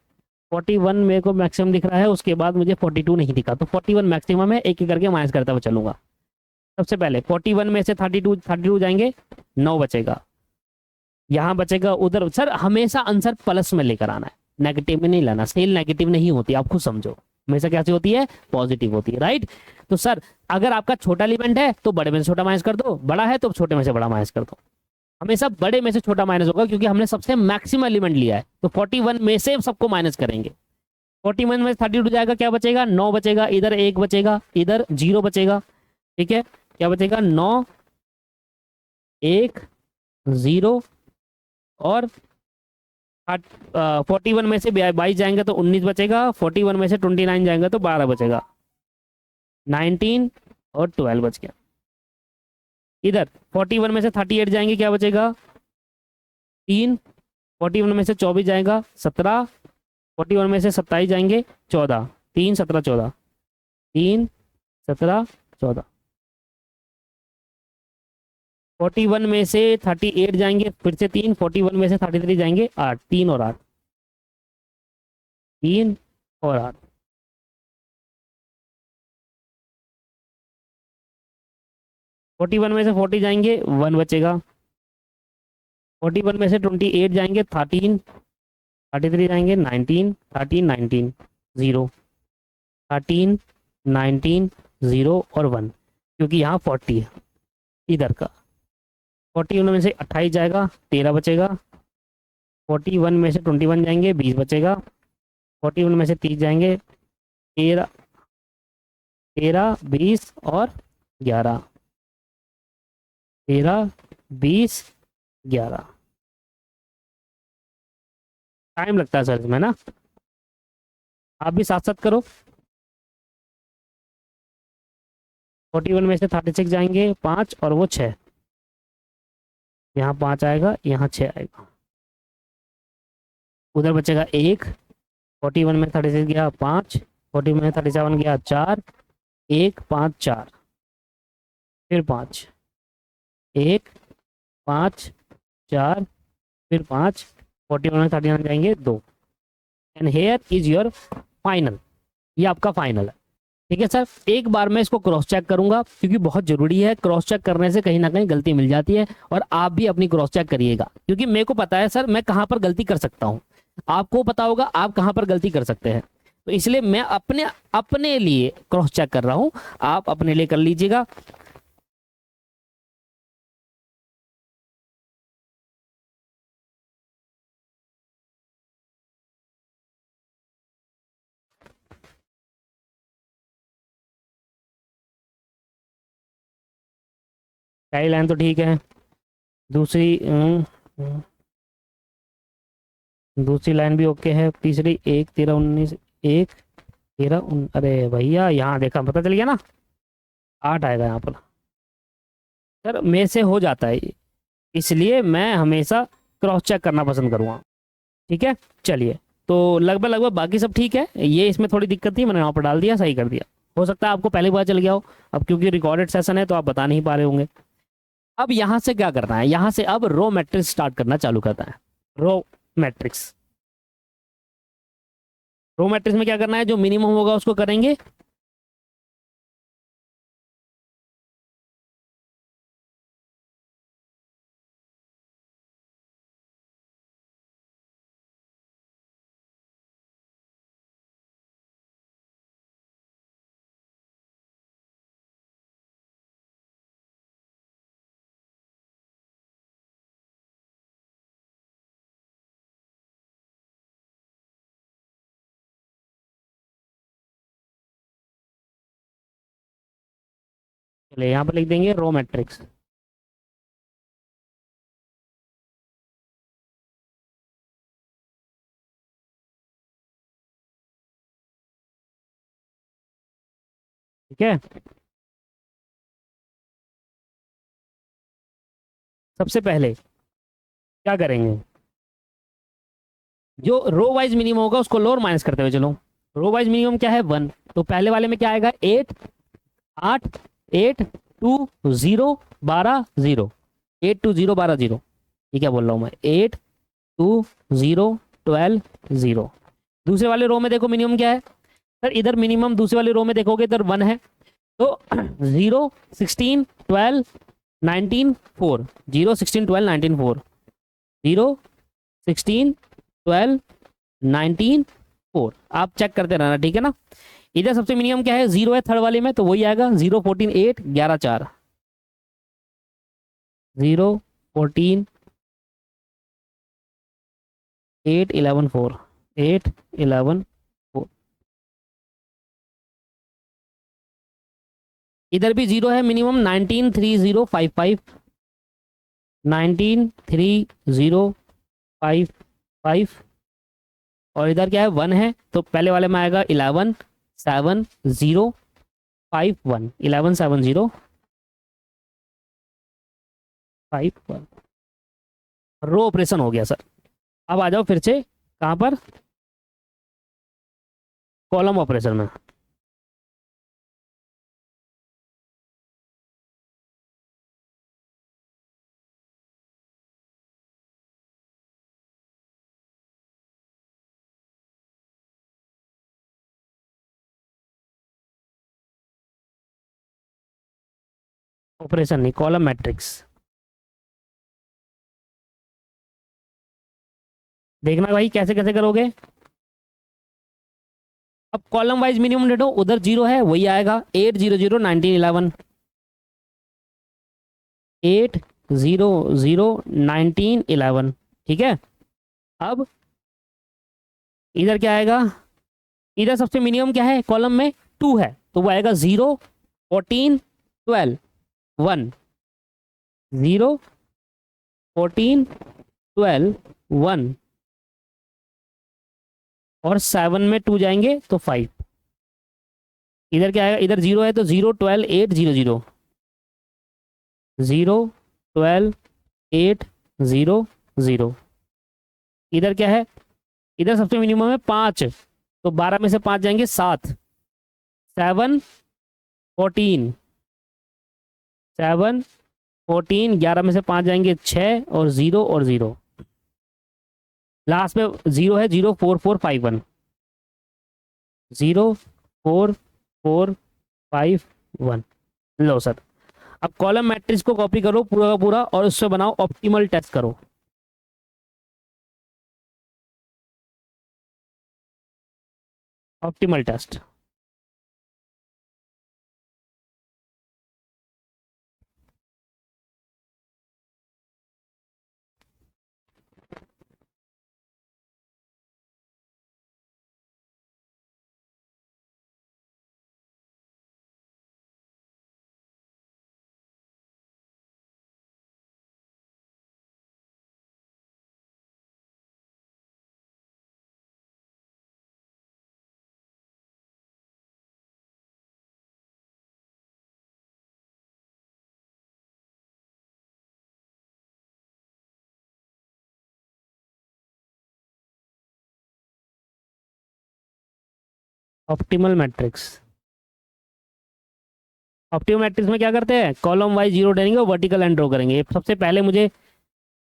41 मेरे को मैक्सिमम दिख रहा है, उसके बाद मुझे 42 नहीं दिखा, तो 41 मैक्सिमम है, एक एक करके माइनस करता हुआ चलूंगा। सबसे पहले 41 में से 32 जाएंगे, 9 बचेगा। यहाँ बचेगा उधर। सर हमेशा आंसर प्लस में लेकर आना है, नेगेटिव में नहीं लाना। सेल नेगेटिव नहीं होती, आप खुद समझो, हमेशा कैसी होती है, पॉजिटिव होती है, राइट। तो सर अगर आपका छोटा एलिमेंट है तो बड़े में से छोटा माइनस कर दो, बड़ा है तो छोटे में से बड़ा माइनस कर दो। हमेशा बड़े में से छोटा माइनस होगा क्योंकि हमने सबसे मैक्सिमम एलिमेंट लिया है। तो 41 में से सबको माइनस करेंगे। 41 में 32 जाएगा, क्या बचेगा, 9 बचेगा, इधर 1 बचेगा, इधर 0 बचेगा, ठीक है। क्या बचेगा, 9 1 0 और 41 में से 22 जाएंगे तो 19 बचेगा, 41 में से 29 जाएंगे तो 12 बचेगा, 19 और 12 बच गया। इधर 41 में से 38 जाएंगे, क्या बचेगा, 3, 41 में से 24 जाएगा 17, 41 में से 27 जाएंगे 14, 3 17 14, 3 17 14। 41 में से 38 जाएंगे फिर से 3, 41 में से 33 जाएंगे 8, 3 और 8, 3 और 8। फोर्टी वन में से 40 जाएंगे 1 बचेगा, 41 में से 28 जाएंगे 13, 33 जाएंगे 19, 13 19 0, 13 19 0 और 1, क्योंकि यहाँ 40 है इधर का। 41 में से 28 जाएगा 13 बचेगा, 41 में से 21 जाएंगे 20 बचेगा, 41 में से 30 जाएंगे 13 20 और 11, 13 20 11। टाइम लगता है सर इसमें ना, आप भी साथ साथ करो। 41 में से 36 जाएंगे 5 और वो 6, यहाँ 5 आएगा यहाँ 6 आएगा, उधर बचेगा 1, 41 में 36 गया 5, 41 में 37 गया 4, 1 5 4, फिर 5, 1 5 4, फिर 5, 41 में 39 जाएंगे 2, and here is your final. ये आपका फाइनल है, ठीक है सर। एक बार मैं इसको क्रॉस चेक करूंगा क्योंकि बहुत जरूरी है, क्रॉस चेक करने से कहीं ना कहीं गलती मिल जाती है, और आप भी अपनी क्रॉस चेक करिएगा क्योंकि मेरे को पता है सर मैं कहाँ पर गलती कर सकता हूँ, आपको पता होगा आप कहाँ पर गलती कर सकते हैं। तो इसलिए मैं अपने अपने लिए क्रॉस चेक कर रहा हूँ, आप अपने लिए कर लीजिएगा। पहली लाइन तो ठीक है, दूसरी दूसरी लाइन भी ओके है, तीसरी 1 13 19 1 13 अरे भैया यहाँ देखा, पता चल गया ना, 8 आएगा यहाँ पर। सर मेरे से हो जाता है, इसलिए मैं हमेशा क्रॉस चेक करना पसंद करूँगा, ठीक है। चलिए, तो लगभग लगभग बाकी सब ठीक है, ये इसमें थोड़ी दिक्कत थी, मैंने वहाँ पर डाल दिया, सही कर दिया। हो सकता है आपको पहले पता चल गया हो, अब क्योंकि रिकॉर्डेड सेशन है तो आप बता नहीं पा रहे होंगे। अब यहाँ से क्या करना है, यहाँ से अब रो मैट्रिक्स स्टार्ट करना चालू करता है। रो मैट्रिक्स, रो मैट्रिक्स में क्या करना है, जो मिनिमम होगा उसको करेंगे, चलिए यहाँ पर लिख देंगे रो मैट्रिक्स। ठीक है, सबसे पहले क्या करेंगे, जो रो वाइज मिनिमम होगा उसको लोअर माइनस करते हुए चलो। रो वाइज मिनिमम क्या है, 1, तो पहले वाले में क्या आएगा, 8 8 8 2 0 12 0, 8 2 0 12 0, ये क्या बोल रहा हूँ मैं, 8 2 0 12 0। दूसरे वाले रो में देखो मिनिमम क्या है सर, इधर मिनिमम दूसरे वाले रो में देखोगे इधर 1 है, तो 0 16 12 19 4, 0 16 12 19 4, 0, 16, 12, 19, 4। आप चेक करते रहना, ठीक है ना। इधर सबसे मिनिमम क्या है, 0 है थर्ड वाले में, तो वही आएगा 0, 14, 8, 11, 4। 0, 14, 8, 11, 4, 8, 11, 4। इधर भी 0 है मिनिमम, 19, 3, 0, 5, 5, 19, 3, 0, 5, 5। और इधर क्या है, 1 है, तो पहले वाले में आएगा 11, 7, 0, 5, 1। 11, 7, 0, 5, 1। रो ऑपरेशन हो गया सर। अब आ जाओ फिर से कहाँ पर, कॉलम ऑपरेशन में। ऑपरेशन नहीं, कॉलम मैट्रिक्स। देखना भाई कैसे कैसे करोगे। अब कॉलम वाइज मिनिमम डेटो, उधर 0 है वही आएगा, 8, 0, 0, 19, 11, 8, 0, 0, 19, 11। ठीक है। अब इधर क्या आएगा, इधर सबसे मिनिमम क्या है कॉलम में, 2 है, तो वो आएगा 0, 14, 12, 1, 0, 14, 12, 1। और 7 में 2 जाएंगे तो 5। इधर क्या आएगा, इधर 0 है तो 0, 12, 8, 0, 0, 0, 12, 8, 0, 0। इधर क्या है, इधर सबसे मिनिमम है 5, तो 12 में से 5 जाएंगे 7, 7, 14, 7, 14, 11 में से 5 जाएंगे 6, और 0 और 0। लास्ट में 0 है, 0, 4, 4, 5, 1, 0, 4, 4, 5, 1। लो सर, अब कॉलम मैट्रिक्स को कॉपी करो पूरा का पूरा और उससे बनाओ ऑप्टिमल टेस्ट करो। Optimal test. Optimal matrix. Optimal matrix में क्या करते हैं, कॉलम वाइज जीरो डालेंगे और वर्टिकल लाइन ड्रॉ करेंगे। सबसे पहले मुझे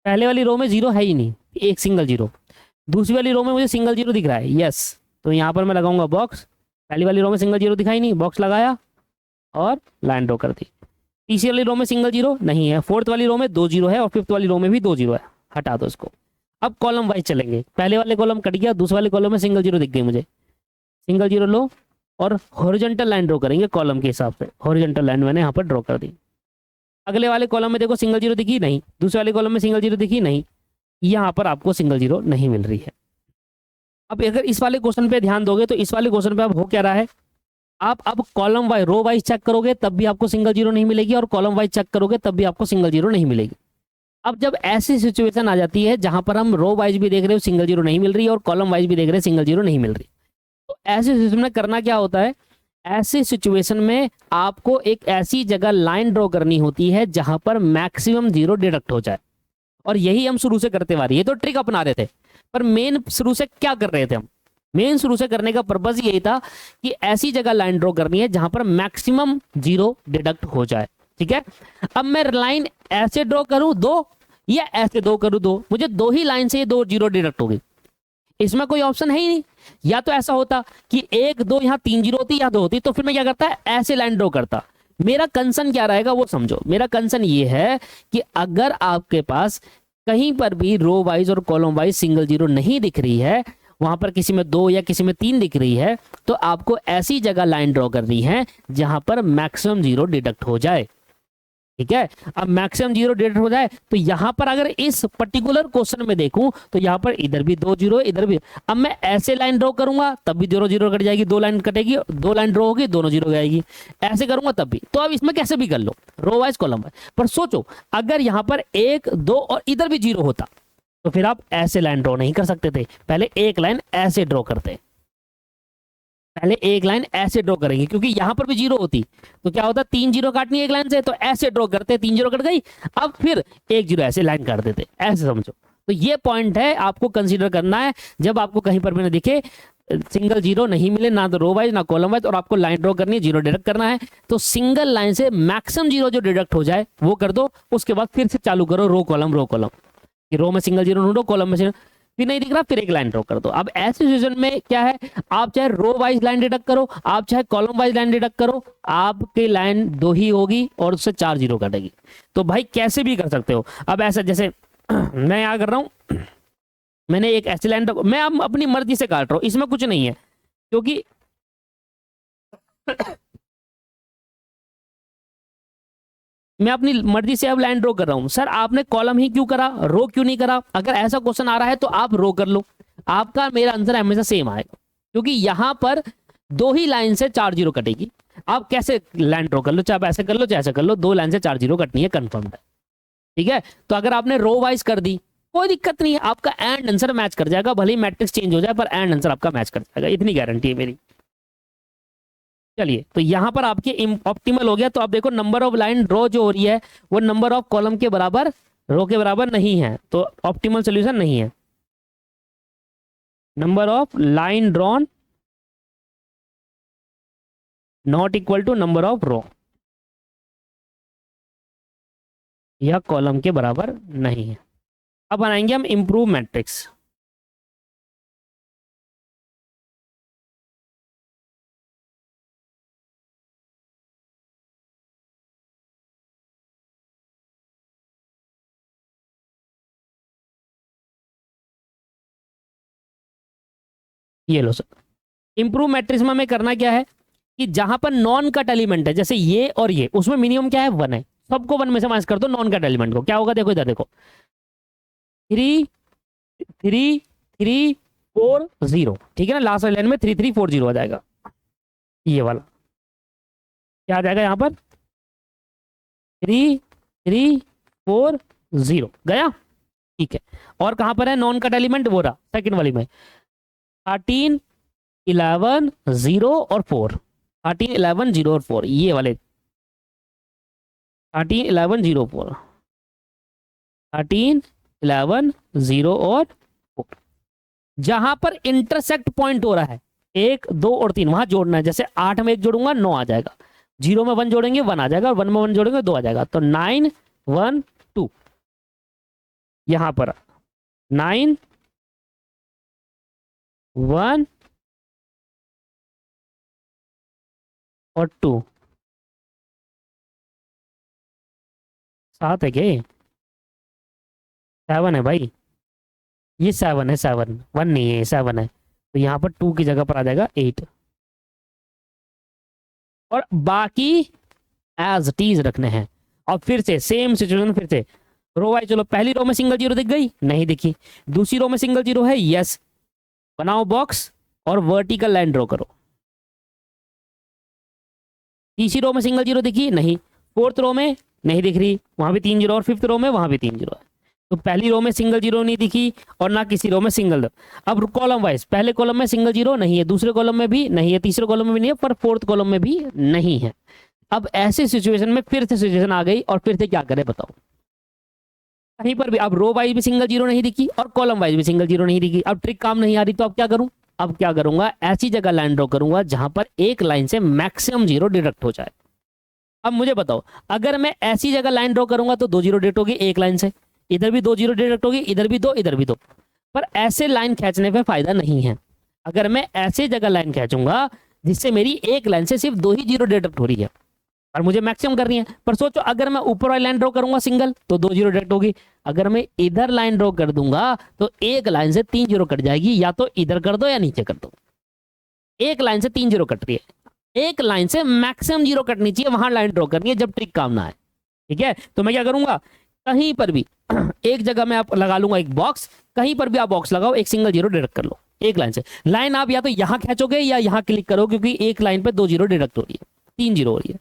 पहले वाली रो में जीरो है ही नहीं, एक सिंगल जीरो। दूसरी वाली रो में मुझे सिंगल जीरो दिख रहा है, यस, तो यहाँ पर मैं लगाऊंगा बॉक्स। पहली वाली रो में सिंगल जीरो दिखाई नहीं, बॉक्स लगाया और लाइन ड्रॉ कर दी। तीसरी वाली रो में सिंगल जीरो नहीं है, फोर्थ वाली रो में 2 जीरो है और फिफ्थ वाली रो में भी 2 जीरो है, हटा दो इसको। अब कॉलम वाइज चलेंगे, पहले वाले कॉलम कट गया, दूसरे वाले कॉलम में सिंगल जीरो दिख गई मुझे, सिंगल जीरो लो और हॉरिजॉन्टल लाइन ड्रॉ करेंगे कॉलम के हिसाब से। हॉरिजॉन्टल लाइन मैंने यहाँ पर ड्रॉ कर दी। अगले वाले कॉलम में देखो सिंगल जीरो दिखी नहीं, दूसरे वाले कॉलम में सिंगल जीरो दिखी नहीं, यहाँ पर आपको सिंगल जीरो नहीं मिल रही है। अब अगर इस वाले क्वेश्चन पे ध्यान दोगे तो इस वाले क्वेश्चन पे अब हो क्या रहा है, आप अब column wise row wise check करोगे तब भी आपको सिंगल जीरो नहीं मिलेगी, और कॉलम वाइज चेक करोगे तब भी आपको सिंगल जीरो नहीं मिलेगी। अब जब ऐसी सिचुएशन आ जाती है जहां पर हम रो वाइज भी देख रहे हो सिंगल जीरो नहीं मिल रही और कॉलम वाइज भी देख रहे हैं सिंगल जीरो नहीं मिल रही, तो ऐसी सिचुएशन में करना क्या होता है, ऐसी सिचुएशन में आपको एक ऐसी जगह लाइन ड्रॉ करनी होती है जहां पर मैक्सिमम जीरो डिडक्ट हो जाए। और यही हम शुरू से करते आ रहे हैं, ये तो ट्रिक अपना रहे थे, पर मेन शुरू से क्या कर रहे थे हम, मेन शुरू से करने का पर्पस यही था कि ऐसी जगह लाइन ड्रॉ करनी है जहां पर मैक्सिमम जीरो डिडक्ट हो जाए। ठीक है, अब मैं लाइन ऐसे ड्रॉ करूं दो या ऐसे दो करूं दो, मुझे दो ही लाइन से ये 2 जीरो डिडक्ट होगी, इसमें कोई ऑप्शन है ही नहीं। या तो ऐसा होता कि 1 2 यहाँ 3 जीरो होती या 2 होती, तो फिर मैं क्या करता है ऐसे लाइन ड्रॉ करता। मेरा कंसर्न क्या रहेगा वो समझो, मेरा कंसर्न ये है कि अगर आपके पास कहीं पर भी रो वाइज और कॉलम वाइज सिंगल जीरो नहीं दिख रही है, वहां पर किसी में 2 या किसी में 3 दिख रही है, तो आपको ऐसी जगह लाइन ड्रॉ करनी है जहां पर मैक्सिमम जीरो डिडक्ट हो जाए। ठीक है, अब मैक्सिमम जीरो डिडक्ट हो जाए तो यहां पर अगर इस पर्टिकुलर क्वेश्चन में देखूं तो यहां पर इधर भी 2 जीरो, इधर भी। अब मैं ऐसे लाइन ड्रॉ करूंगा तब भी 0 0 कट जाएगी, 2 लाइन कटेगी, 2 लाइन ड्रॉ होगी, दोनों जीरो जाएगी। ऐसे करूंगा तब भी। तो अब इसमें कैसे भी कर लो, रो वाइज कॉलम वाइज। पर सोचो अगर यहां पर 1 2 और इधर भी जीरो होता तो फिर आप ऐसे लाइन ड्रॉ नहीं कर सकते थे, पहले एक लाइन ऐसे ड्रॉ करते, पहले एक लाइन ऐसे ड्रॉ करेंगे, क्योंकि यहां पर भी जीरो होती तो क्या होता, 3 जीरो काटनी एक लाइन से, तो ऐसे ड्रॉ करते, 3 जीरो कट गई, अब फिर 1 जीरो ऐसे लाइन काट देते, ऐसे समझो। तो ये पॉइंट है आपको कंसीडर करना है जब आपको कहीं पर भी ना दिखे, सिंगल जीरो नहीं मिले, ना तो रो वाइज ना कॉलम वाइज, और आपको लाइन ड्रॉ करनी है, जीरो डिडक्ट करना है, तो सिंगल लाइन से मैक्सिमम जीरो जो डिडक्ट हो जाए वो कर दो। उसके बाद फिर से चालू करो रो कॉलम, रो में सिंगल जीरो ढूंढो, कॉलम में फिर नहीं दिख रहा, फिर एक लाइन ड्रॉ कर दो। अब ऐसे सिचुएशन में क्या है, आप चाहे रो वाइज लाइन डिडक्ट करो, आप चाहे कॉलम वाइज लाइन डिडक्ट करो, आपकी लाइन 2 ही होगी और उससे 4 जीरो कटेगी। तो भाई कैसे भी कर सकते हो। अब ऐसा जैसे मैं यहाँ कर रहा हूं, मैंने एक ऐसी लाइन, मैं अब अपनी मर्जी से काट रहा हूं, इसमें कुछ नहीं है, क्योंकि मैं अपनी मर्जी से अब लाइन ड्रॉ कर रहा हूं। सर आपने कॉलम ही क्यों करा, रो क्यों नहीं करा? अगर ऐसा क्वेश्चन आ रहा है तो आप रो कर लो, आपका मेरा आंसर हमेशा सेम आएगा, क्योंकि यहां पर 2 ही लाइन से 4 जीरो कटेगी। आप कैसे लाइन ड्रॉ कर लो, चाहे आप ऐसे कर लो चाहे ऐसे कर लो, 2 लाइन से 4 जीरो कटनी है, कंफर्म है। ठीक है, तो अगर आपने रो वाइज कर दी कोई दिक्कत नहीं है, आपका एंड आंसर मैच कर जाएगा, भले ही मैट्रिक्स चेंज हो जाए पर एंड आंसर आपका मैच कर जाएगा, इतनी गारंटी है मेरी। चलिए, तो यहां पर आपके ऑप्टिमल हो गया। तो आप देखो नंबर ऑफ लाइन ड्रॉ जो हो रही है वो नंबर ऑफ कॉलम के बराबर, रो के बराबर नहीं है, तो ऑप्टिमल सोल्यूशन नहीं है। Number of line drawn not equal to number of row, यह कॉलम के बराबर नहीं है। अब बनाएंगे हम इंप्रूव मैट्रिक्स। ये लो सर, इंप्रूव मैट्रिक्स में हमें करना क्या है कि जहां पर नॉन कट एलिमेंट है, जैसे ये और ये, उसमें मिनिमम क्या है 1 है, सबको 1 में से माइनस कर दो नॉन कट एलिमेंट को। क्या होगा देखो इधर देखो, 3 3 3 4 0, ठीक है ना, लास्ट लाइन में 3 3 4 0 आ जाएगा, ये वाला क्या आ जाएगा यहाँ पर 3 3 4 0 गया। ठीक है, और कहां पर है नॉन कट एलिमेंट, वो रहा सेकंड वाली में 13 11 0 और 4, 13 11 0 और 4, ये वाले 13 11 0 4, 13 11 0 और 4, जहां पर इंटरसेक्ट पॉइंट हो रहा है 1 2 और 3, वहां जोड़ना है। जैसे 8 में 1 जोड़ूंगा 9 आ जाएगा, 0 में 1 जोड़ेंगे 1 आ जाएगा, और 1 में 1 जोड़ेंगे 2 आ जाएगा, तो 9 1 2, यहां पर 9 1 और 2, 7 है क्या, 7 है भाई, ये 7 है, 7 1 नहीं है, 7 है, तो यहाँ पर 2 की जगह पर आ जाएगा 8, और बाकी एज टीज रखने हैं। और फिर से सेम सिचुएशन, फिर से रो वाइज। चलो पहली रो में सिंगल जीरो दिख गई, नहीं दिखी, दूसरी रो में सिंगल जीरो है, यस, बनाओ बॉक्स और वर्टिकल लाइन ड्रॉ करो। तीसरी रो में सिंगल जीरो दिखी, नहीं, फोर्थ रो में नहीं दिख रही, वहां भी 3 जीरो, और फिफ्थ रो में वहां भी 3 जीरो है, तो पहली रो में सिंगल जीरो नहीं दिखी और ना किसी रो में सिंगल। अब कॉलम वाइज, पहले कॉलम में सिंगल जीरो नहीं है, दूसरे कॉलम में भी नहीं है, तीसरे कॉलम में भी नहीं है, पर फोर्थ कॉलम में भी नहीं है। अब ऐसे सिचुएशन में फिर से सिचुएशन आ गई, और फिर से क्या करें बताओ, कहीं पर भी अब रो वाइज भी सिंगल जीरो नहीं दिखी और कॉलम वाइज भी सिंगल जीरो नहीं दिखी, अब ट्रिक काम नहीं आ रही, तो अब क्या करूं, अब क्या करूंगा, ऐसी जगह लाइन ड्रॉ करूंगा जहां पर एक लाइन से मैक्सिमम जीरो डिडक्ट हो जाए। अब मुझे बताओ, अगर मैं ऐसी जगह लाइन ड्रॉ करूंगा तो 2 जीरो डिडक्ट होगी एक लाइन से, इधर भी 2 जीरो डिडक्ट होगी, इधर भी 2 इधर भी 2, पर ऐसे लाइन खींचने पे फायदा नहीं है। अगर मैं ऐसे जगह लाइन खींचूंगा जिससे मेरी एक लाइन से सिर्फ 2 ही जीरो डिडक्ट हो रही है, और मुझे मैक्सिमम करनी है। पर सोचो अगर मैं ऊपर वाली लाइन ड्रॉ करूंगा सिंगल तो 2 जीरो डिडक्ट होगी, अगर मैं इधर लाइन ड्रॉ कर दूंगा तो एक लाइन से 3 जीरो कट जाएगी, या तो इधर कर दो या नीचे कर दो। एक लाइन से 3 जीरो कट रही है, एक लाइन से मैक्सिमम जीरो कटनी चाहिए, वहां लाइन ड्रॉ करनी है जब ट्रिक काम ना है। ठीक है, तो मैं क्या करूंगा, कहीं पर भी एक जगह में आप लगा लूंगा एक बॉक्स, कहीं पर भी आप बॉक्स लगाओ, एक सिंगल जीरो डिडक्ट कर लो एक लाइन से। लाइन आप या तो यहां खींचोगे या यहां क्लिक करो, क्योंकि एक लाइन पे 2 जीरो डिडक्ट हो रही है, 3 जीरो हो रही है।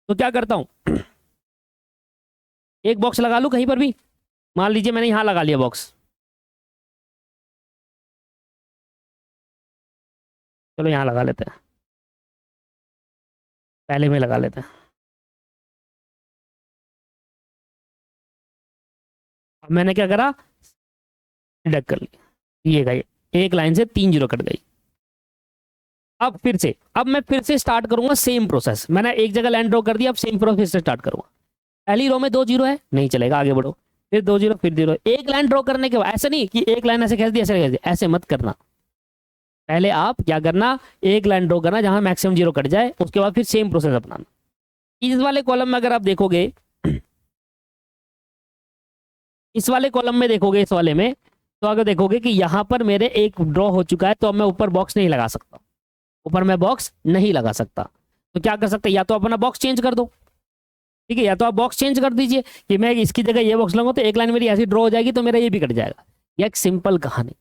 तो क्या करता हूं, एक बॉक्स लगा लूं कहीं पर भी, मान लीजिए मैंने यहां लगा लिया बॉक्स, चलो यहां लगा लेते हैं, पहले में लगा लेते हैं। अब मैंने क्या करा, डिडक्ट कर लिया, ये गई एक लाइन से 3 जीरो कट गई। अब फिर से, अब मैं फिर से स्टार्ट करूंगा सेम प्रोसेस, मैंने एक जगह लाइन ड्रॉ कर दिया, अब सेम प्रोसेस से स्टार्ट करूंगा। पहली रो में 2 जीरो है, नहीं चलेगा, आगे बढ़ो, फिर 2 जीरो, फिर 0, एक लाइन ड्रॉ करने के बाद ऐसा नहीं कि एक लाइन ऐसे खींच दी ऐसे खींच दी, ऐसे मत करना। पहले आप क्या करना, एक लाइन ड्रॉ करना जहां मैक्सिमम जीरो कट जाए, उसके बाद फिर सेम प्रोसेस अपनाना। इस वाले कॉलम में अगर आप देखोगे, इस वाले कॉलम में देखोगे, इस वाले में तो अगर देखोगे कि यहां पर मेरे एक ड्रॉ हो चुका है, तो अब मैं ऊपर बॉक्स नहीं लगा सकता, ऊपर मैं बॉक्स नहीं लगा सकता। तो क्या कर सकते हैं, या तो अपना बॉक्स चेंज कर दो, ठीक है, या तो आप बॉक्स चेंज कर दीजिए कि मैं इसकी जगह ये बॉक्स लगाऊं तो एक लाइन मेरी ऐसी ड्रॉ हो जाएगी, तो मेरा ये भी कट जाएगा। ये एक सिंपल कहानी,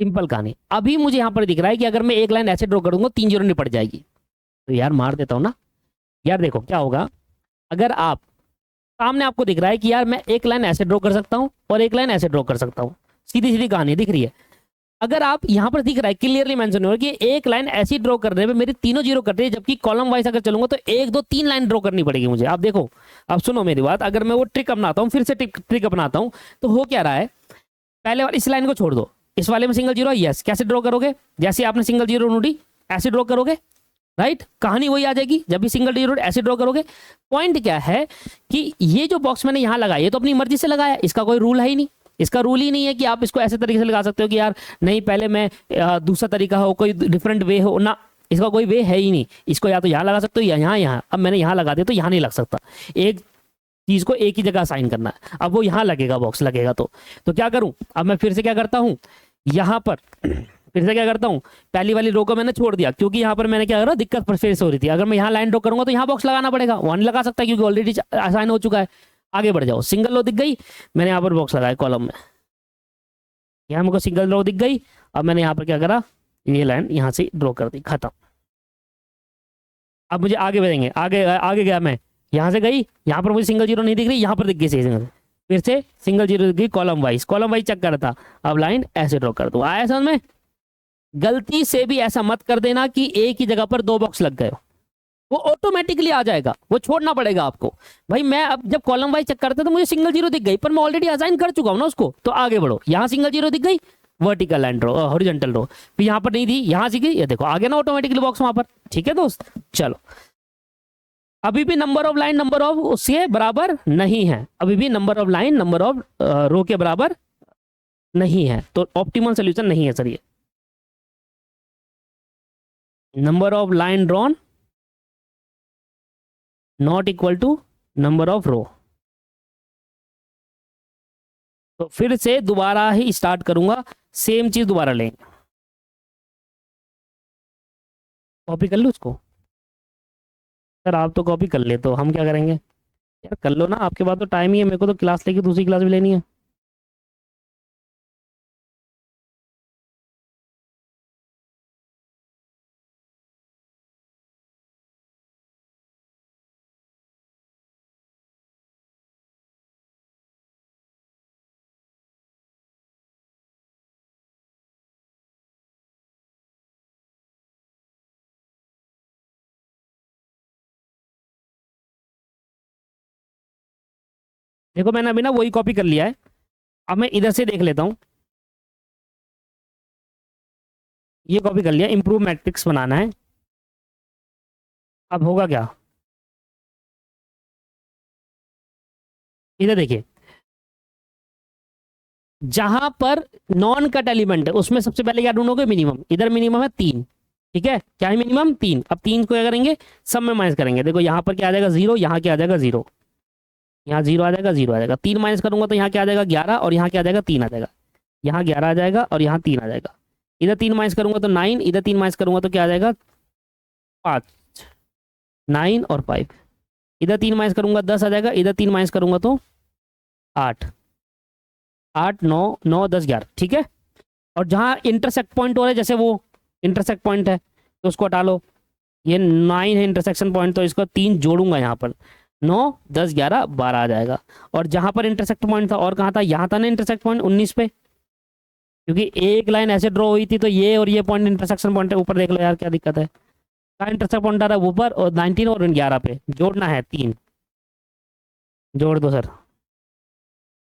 सिंपल कहानी। अभी मुझे यहाँ पर दिख रहा है कि अगर मैं एक लाइन ऐसे ड्रॉ करूंगा 3 जीरो निपट जाएगी, तो यार मार देता हूँ ना। यार देखो क्या होगा, अगर आप सामने आपको दिख रहा है कि यार मैं एक लाइन ऐसे ड्रॉ कर सकता हूँ और एक लाइन ऐसे ड्रॉ कर सकता हूँ, सीधी सीधी कहानी दिख रही है। अगर आप यहाँ पर दिख रहा है क्लियरली मेंशन हो रहा है कि एक लाइन ऐसी ड्रॉ करने में मेरी तीनों जीरो कट रही है, जबकि कॉलम वाइज अगर चलूंगा तो 1 2 3 लाइन ड्रॉ करनी पड़ेगी मुझे। आप देखो, अब सुनो मेरी बात, अगर मैं वो ट्रिक अपनाता हूँ, फिर से ट्रिक अपनाता हूँ, तो हो क्या रहा है, पहले वाली इस लाइन को छोड़ दो, इस वाले में सिंगल जीरो, यस, कैसे ड्रॉ करोगे, जैसे आपने सिंगल जीरो ढूंढी ऐसे ड्रॉ करोगे, राइट, कहानी वही आ जाएगी। जब भी सिंगल जीरो ऐसे ड्रॉ करोगे, पॉइंट क्या है कि ये जो बॉक्स मैंने यहाँ लगाया, ये तो अपनी मर्जी से लगाया, इसका कोई रूल है ही नहीं, इसका रूल ही नहीं है कि आप इसको ऐसे तरीके से लगा सकते हो कि यार नहीं पहले मैं दूसरा तरीका हो, कोई डिफरेंट वे हो ना, इसका कोई वे है ही नहीं। इसको या तो यहाँ लगा सकते हो या यहाँ, यहाँ, अब मैंने यहाँ लगा दिया तो यहाँ नहीं लग सकता, एक चीज को एक ही जगह असाइन करना है, अब वो यहाँ लगेगा, बॉक्स लगेगा। तो क्या करूं, अब मैं फिर से क्या करता हूं, यहाँ पर फिर से क्या करता हूँ, पहली वाली रो को मैंने छोड़ दिया, क्योंकि यहाँ पर मैंने क्या करा, दिक्कत फेस हो रही थी। अगर मैं यहाँ लाइन ड्रॉ करूंगा तो यहाँ बॉक्स लगाना पड़ेगा, वहां नहीं लगा सकता क्योंकि ऑलरेडी असाइन हो चुका है। आगे बढ़ जाओ, सिंगल रो दिख गई, मैंने यहाँ पर बॉक्स लगाया कॉलम में, यहाँ मेरे को सिंगल रो दिख गई, अब मैंने यहाँ पर क्या करा, ये लाइन यहाँ से ड्रॉ कर दी, खत्म। अब मुझे आगे बढ़ेंगे, आगे आगे गया मैं, यहाँ से गई, यहाँ पर मुझे सिंगल जीरो नहीं दिख रही, यहाँ पर दिख गई सही सिंगल, फिर से सिंगल जीरो दिख गई, कॉलम वाइज चेक कर रहा था, अब लाइन ऐसे ड्रॉ कर दो। आया समझ में? गलती से भी ऐसा मत कर देना कि एक ही जगह पर 2 बॉक्स लग गए हो, वो ऑटोमेटिकली आ जाएगा, वो छोड़ना पड़ेगा आपको। भाई मैं अब जब कॉलम वाइज चेक करता तो मुझे सिंगल जीरो दिख गई, पर मैं ऑलरेडी असाइन कर चुका हूं ना उसको, तो आगे बढ़ो, यहाँ सिंगल जीरो दिख गई, vertical line draw, horizontal draw, फिर यहाँ पर नहीं थी, यहाँ से गई, ये देखो आ गया ना ऑटोमेटिकली बॉक्स वहां पर। ठीक है दोस्त, चलो, अभी भी number of line number of उसके बराबर नहीं है, अभी भी number of line number of row के बराबर नहीं है, तो ऑप्टिमल सोल्यूशन नहीं है सर ये। Number of line drawn not equal to number of row. तो फिर से दोबारा ही स्टार्ट करूंगा, सेम चीज दोबारा लेंगे, कॉपी कर लो उसको। सर आप तो कॉपी कर ले, तो हम क्या करेंगे यार, कर लो ना, आपके पास तो टाइम ही है, मेरे को तो क्लास लेके दूसरी क्लास भी लेनी है। देखो मैंने अभी ना वही कॉपी कर लिया है, अब मैं इधर से देख लेता हूँ, ये कॉपी कर लिया, इंप्रूव मैट्रिक्स बनाना है। अब होगा क्या, इधर देखिए, जहां पर नॉन कट एलिमेंट है उसमें सबसे पहले क्या ढूंढोगे, मिनिमम, इधर मिनिमम है 3, ठीक है, क्या है मिनिमम 3। अब 3 को क्या करेंगे, सब में माइनस करेंगे। देखो यहाँ पर क्या आ जाएगा 0, यहाँ क्या आ जाएगा 0, यहाँ 0 आ जाएगा, 0 आ जाएगा। 3 माइनस करूंगा तो यहाँ क्या आ जाएगा 11, और यहाँ क्या आ जाएगा 3 आ जाएगा। यहाँ 11 आ जाएगा और यहाँ 3 आ जाएगा। इधर 3 माइनस करूंगा तो 9, इधर 3 माइनस करूंगा तो क्या आ जाएगा 5, 9 और 5। इधर 3 माइनस करूंगा 10 आ जाएगा, इधर 3 माइनस करूंगा तो 8, 8 9 9 10 11। ठीक है, और जहाँ इंटरसेक्ट पॉइंट हो रहा है, जैसे वो इंटरसेक्ट पॉइंट है तो उसको हटा लो। ये 9 है इंटरसेक्शन पॉइंट, तो इसको 3 जोड़ूंगा यहाँ पर, 9 10 11 12 आ जाएगा। और जहां पर इंटरसेक्ट पॉइंट था, और कहाँ था, यहाँ था ना इंटरसेक्ट पॉइंट 19 पे, क्योंकि एक लाइन ऐसे ड्रॉ हुई थी तो ये और ये पॉइंट इंटरसेक्शन पॉइंट है। ऊपर देख लो यार क्या दिक्कत है, कहाँ इंटरसेक्ट पॉइंट आ रहा है ऊपर, और 19 और 11 पे जोड़ना है 3। जोड़ दो सर,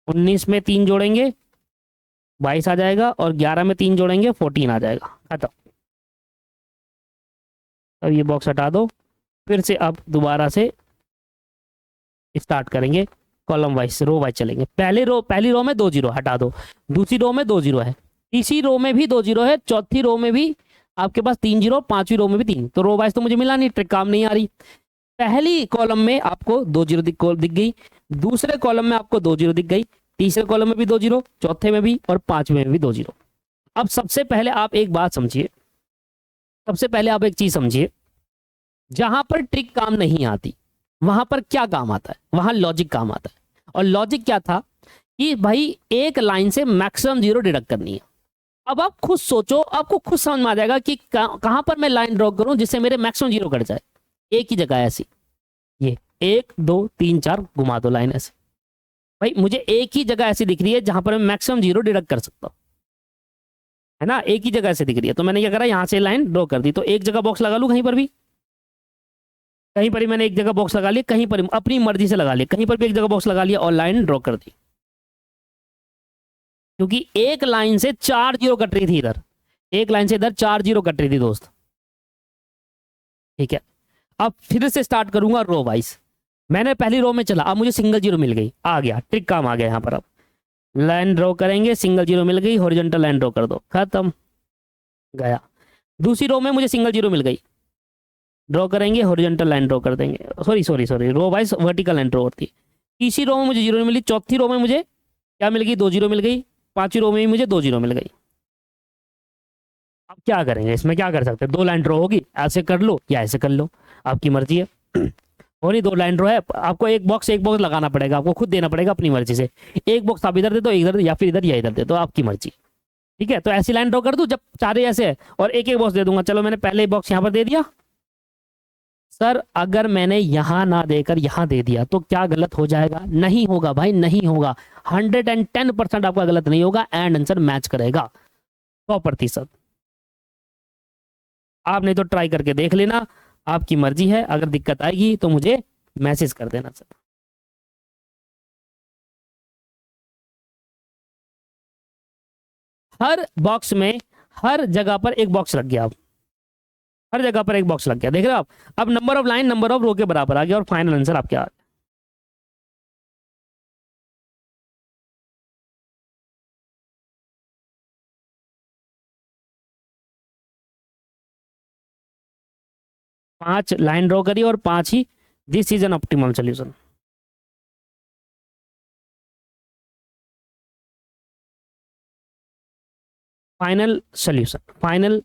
19 में 3 जोड़ेंगे 22 आ जाएगा, और 11 में 3 जोड़ेंगे 14 आ जाएगा। खत्म। अब ये बॉक्स हटा दो, फिर से अब दोबारा से स्टार्ट करेंगे, कॉलम वाइज रो वाइज चलेंगे। पहली रो में 2 जीरो हटा दो, दूसरी रो में 2 जीरो है, तीसरी रो में भी 2 जीरो है, चौथी रो में भी आपके पास 3 जीरो, पांचवी रो में भी 3। तो रो वाइज तो मुझे मिला नहीं, ट्रिक काम नहीं आ रही। पहली कॉलम में आपको 2 जीरो दिख गई, दूसरे कॉलम में आपको 2 जीरो दिख गई, तीसरे कॉलम में भी 2 जीरो, चौथे में भी, और पांचवें में भी 2 जीरो। अब सबसे पहले आप एक बात समझिए, सबसे पहले आप एक चीज समझिए, जहां पर ट्रिक काम नहीं आती वहां पर क्या काम आता है, वहां लॉजिक काम आता है। और लॉजिक क्या था कि भाई एक लाइन से मैक्सिमम जीरो डिडक्ट करनी है। अब आप खुद सोचो, आपको खुद समझ में आ जाएगा कि कहां पर मैं लाइन ड्रॉ करूं जिससे मेरे मैक्सिमम जीरो कट जाए। एक ही जगह ऐसी, ये 1 2 3 4 घुमा दो लाइन ऐसे। भाई मुझे एक ही जगह ऐसी दिख रही है जहां पर मैं मैक्सिमम जीरो डिडक्ट कर सकता हूं, है ना, एक ही जगह ऐसे दिख रही है। तो मैंने क्या करा, यहां से लाइन ड्रॉ कर दी। तो एक जगह बॉक्स लगा लूं, कहीं पर भी, कहीं पर भी मैंने एक जगह बॉक्स लगा लिया, कहीं पर अपनी मर्जी से लगा लिया, कहीं पर भी एक जगह बॉक्स लगा लिया और लाइन ड्रॉ कर दी। क्योंकि एक लाइन से 4 जीरो कट रही थी इधर, एक लाइन से इधर 4 जीरो कट रही थी दोस्त। ठीक है, अब फिर से स्टार्ट करूंगा रो वाइज। मैंने पहली रो में चला, अब मुझे सिंगल जीरो मिल गई, आ गया ट्रिक काम आ गया यहाँ पर। अब लाइन ड्रॉ करेंगे, सिंगल जीरो मिल गई, हॉरिजॉन्टल लाइन ड्रॉ कर दो, खत्म, गया। दूसरी रो में मुझे सिंगल जीरो मिल गई, ड्रॉ करेंगे, हॉरिजॉन्टल लाइन ड्रॉ कर देंगे, sorry sorry sorry, row wise vertical line draw होती है। तीसरी रो में मुझे जीरो नहीं मिली, चौथी रो में मुझे क्या मिल गई, 2 जीरो मिल गई, पांचवी रो में भी मुझे 2 जीरो मिल गई। अब क्या करेंगे, इसमें क्या कर सकते हैं, 2 लाइन ड्रॉ होगी, ऐसे कर लो या ऐसे कर लो, आपकी मर्जी है। और नहीं, 2 लाइन ड्रॉ है, आपको एक बॉक्स लगाना पड़ेगा, आपको खुद देना पड़ेगा अपनी मर्जी से। एक बॉक्स आप इधर दे दो, इधर, या फिर इधर या इधर दे दो, आपकी मर्जी। ठीक है, तो ऐसी लाइन ड्रॉ कर दूं जब चारे ऐसे है, और एक एक बॉक्स दे दूंगा। चलो मैंने पहले बॉक्स यहाँ पर दे दिया। सर अगर मैंने यहां ना देकर यहां दे दिया तो क्या गलत हो जाएगा, नहीं होगा भाई, नहीं होगा। 110% आपका गलत नहीं होगा, एंड आंसर मैच करेगा 100%। आप नहीं तो ट्राई करके देख लेना, आपकी मर्जी है। अगर दिक्कत आएगी तो मुझे मैसेज कर देना सर। हर बॉक्स में, हर जगह पर एक बॉक्स लग गया। अब हर जगह पर एक बॉक्स लग गया, देख रहे हो आप। अब number of line number of row के बराबर आ गया, और फाइनल आंसर आपके आ। 5 लाइन ड्रॉ करी और 5 ही, this is an optimal solution. Final solution, final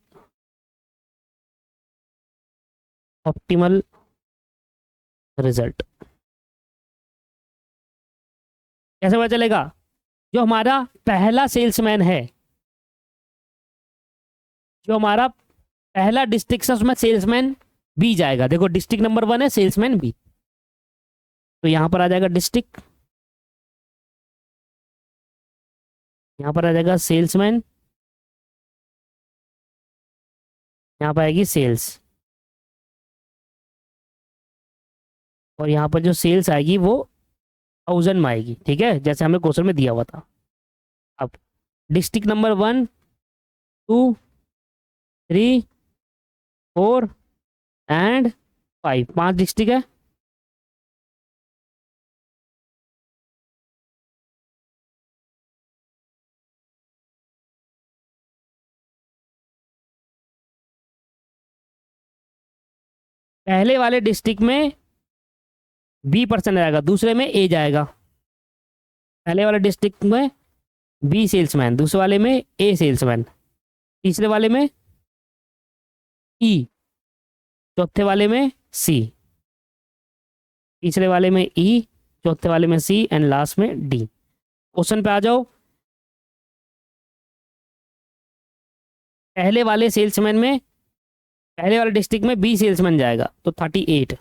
optimal result. कैसे पता चलेगा, जो हमारा पहला सेल्समैन है, जो हमारा पहला डिस्ट्रिक्ट है, उसमें सेल्समैन बी जाएगा। देखो डिस्ट्रिक्ट नंबर 1 है, सेल्समैन बी, तो यहां पर आ जाएगा डिस्ट्रिक्ट, यहां पर आ जाएगा सेल्समैन, यहां पर आएगी सेल्स, और यहां पर जो सेल्स आएगी वो 1000 में आएगी। ठीक है, जैसे हमें क्वेश्चन में दिया हुआ था। अब डिस्ट्रिक्ट नंबर 1 2 3 4 एंड 5, 5 डिस्ट्रिक्ट है। पहले वाले डिस्ट्रिक्ट में B% जाएगा, दूसरे में A जाएगा। पहले वाले डिस्ट्रिक्ट में B सेल्समैन, दूसरे वाले में A सेल्समैन, तीसरे वाले में E, चौथे वाले में C, तीसरे वाले में E, चौथे वाले में C एंड लास्ट में D। क्वेश्चन पे आ जाओ। पहले वाले सेल्समैन में, पहले वाले डिस्ट्रिक्ट में B सेल्समैन जाएगा तो 38।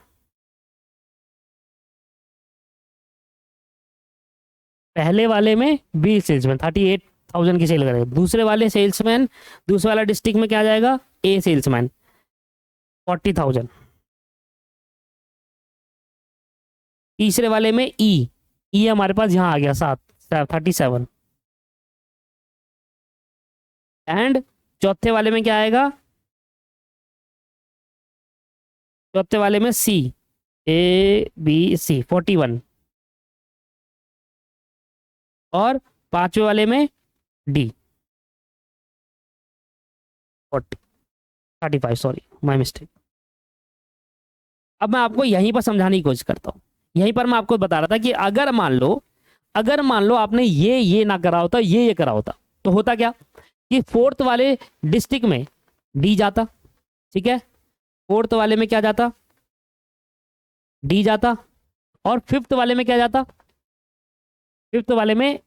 पहले वाले में B सेल्समैन 38,000 की सेल करेगा। दूसरे वाले सेल्समैन, दूसरे वाला डिस्ट्रिक्ट में क्या जाएगा, A सेल्समैन 40,000। तीसरे वाले में E हमारे पास यहाँ आ गया 37। एंड चौथे वाले में क्या आएगा, चौथे वाले में C 41 और पांचवे वाले में D 35। Sorry, my mistake. अब मैं आपको यहीं पर समझाने की कोशिश करता हूँ। यहीं पर मैं आपको बता रहा था कि अगर मान लो आपने ये ना करा होता, ये करा होता, तो होता क्या कि फोर्थ वाले डिस्ट्रिक्ट में D जाता, ठीक है, फोर्थ वाले में क्या जाता, D जाता, और फिफ्थ वाले में क्या जाता, फिफ्थ वाले में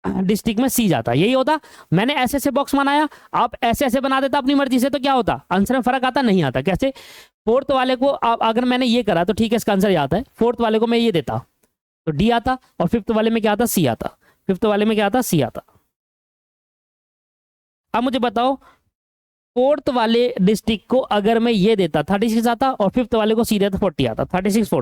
डिस्ट्रिक्ट में C जाता। यही होता। मैंने ऐसे ऐसे बॉक्स बनाया, आप ऐसे ऐसे बना देता अपनी मर्जी से, तो क्या होता, आंसर में फर्क आता, नहीं आता। कैसे, फोर्थ वाले को अगर मैंने ये करा तो ठीक है, इसका आंसर ये आता है। फोर्थ वाले को मैं ये देता तो D आता, और फिफ्थ वाले में क्या आता, C आता। फिफ्थ वाले में क्या आता, C आता। अब मुझे बताओ, फोर्थ वाले डिस्ट्रिक्ट को अगर मैं ये देता 36 आता, और फिफ्थ वाले को C देता 40 आता। 36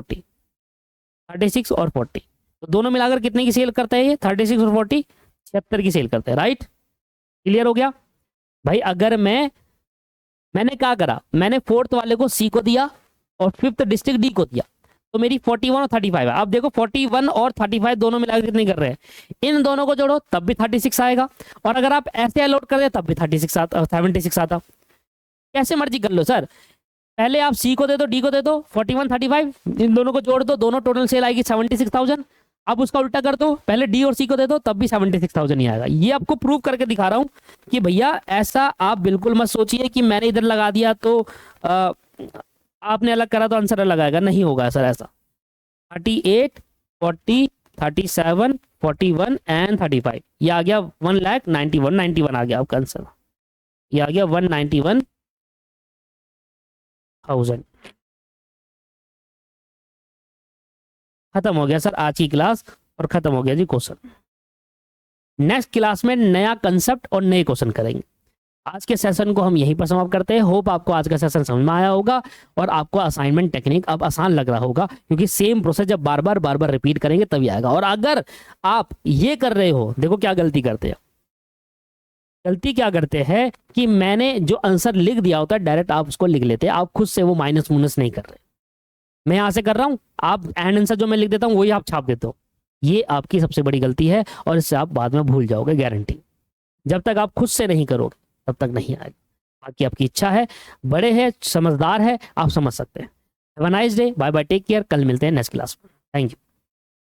और 40, तो दोनों मिलाकर कितने की सेल करता है ये, 36 और 40, 76 की सेल करते हैं। राइट, क्लियर हो गया भाई। अगर मैंने क्या करा, मैंने फोर्थ वाले को C को दिया और फिफ्थ डिस्ट्रिक्ट D को दिया, तो मेरी 41 और 35 है। आप देखो 41 और 35 दोनों मिलाकर कितने कर रहे हैं, इन दोनों को जोड़ो तब भी 36 आएगा, और अगर आप ऐसे अलॉट कर दे तब भी 76 आता। कैसे मर्जी कर लो सर, पहले आप C को दे दो, D को दे दो, 41 35, इन दोनों को जोड़ दो, दोनों टोटल सेल आएगी 76,000। अब उसका उल्टा कर दो, पहले D और C को दे दो, तब भी 76,000 ही आएगा। ये आपको प्रूव करके दिखा रहा हूं कि भैया ऐसा आप बिल्कुल मत सोचिए कि मैंने इधर लगा दिया तो आपने अलग करा तो आंसर अलग आएगा, नहीं होगा सर ऐसा। 38, 40, 37, 41 एंड 35, ये आ गया 1,91,91 आ गया आपका आंसर। ये आ गया 191,000। खत्म हो गया सर आज की क्लास, और खत्म हो गया जी क्वेश्चन। नेक्स्ट क्लास में नया कंसेप्ट और नए क्वेश्चन करेंगे। आज के सेशन को हम यहीं पर समाप्त करते हैं। होप आपको आज का सेशन समझ में आया होगा और आपको असाइनमेंट टेक्निक अब आसान लग रहा होगा, क्योंकि सेम प्रोसेस जब बार बार रिपीट करेंगे तभी आएगा। और अगर आप ये कर रहे हो, देखो क्या गलती करते हैं, गलती क्या करते हैं कि मैंने जो आंसर लिख दिया होता है डायरेक्ट आप उसको लिख लेते हैं, आप खुद से वो माइनस मुनस नहीं कर रहे। मैं यहां से कर रहा हूं, आप एंड आंसर जो मैं लिख देता हूं वही आप छाप देते हो। ये आपकी सबसे बड़ी गलती है, और इससे आप बाद में भूल जाओगे, गारंटी। जब तक आप खुद से नहीं करोगे तब तक नहीं आएगा। बाकी आपकी इच्छा है, बड़े हैं, समझदार है, आप समझ सकते हैं। Have a nice day, bye bye, take care. कल मिलते हैं नेक्स्ट क्लास में। Thank you.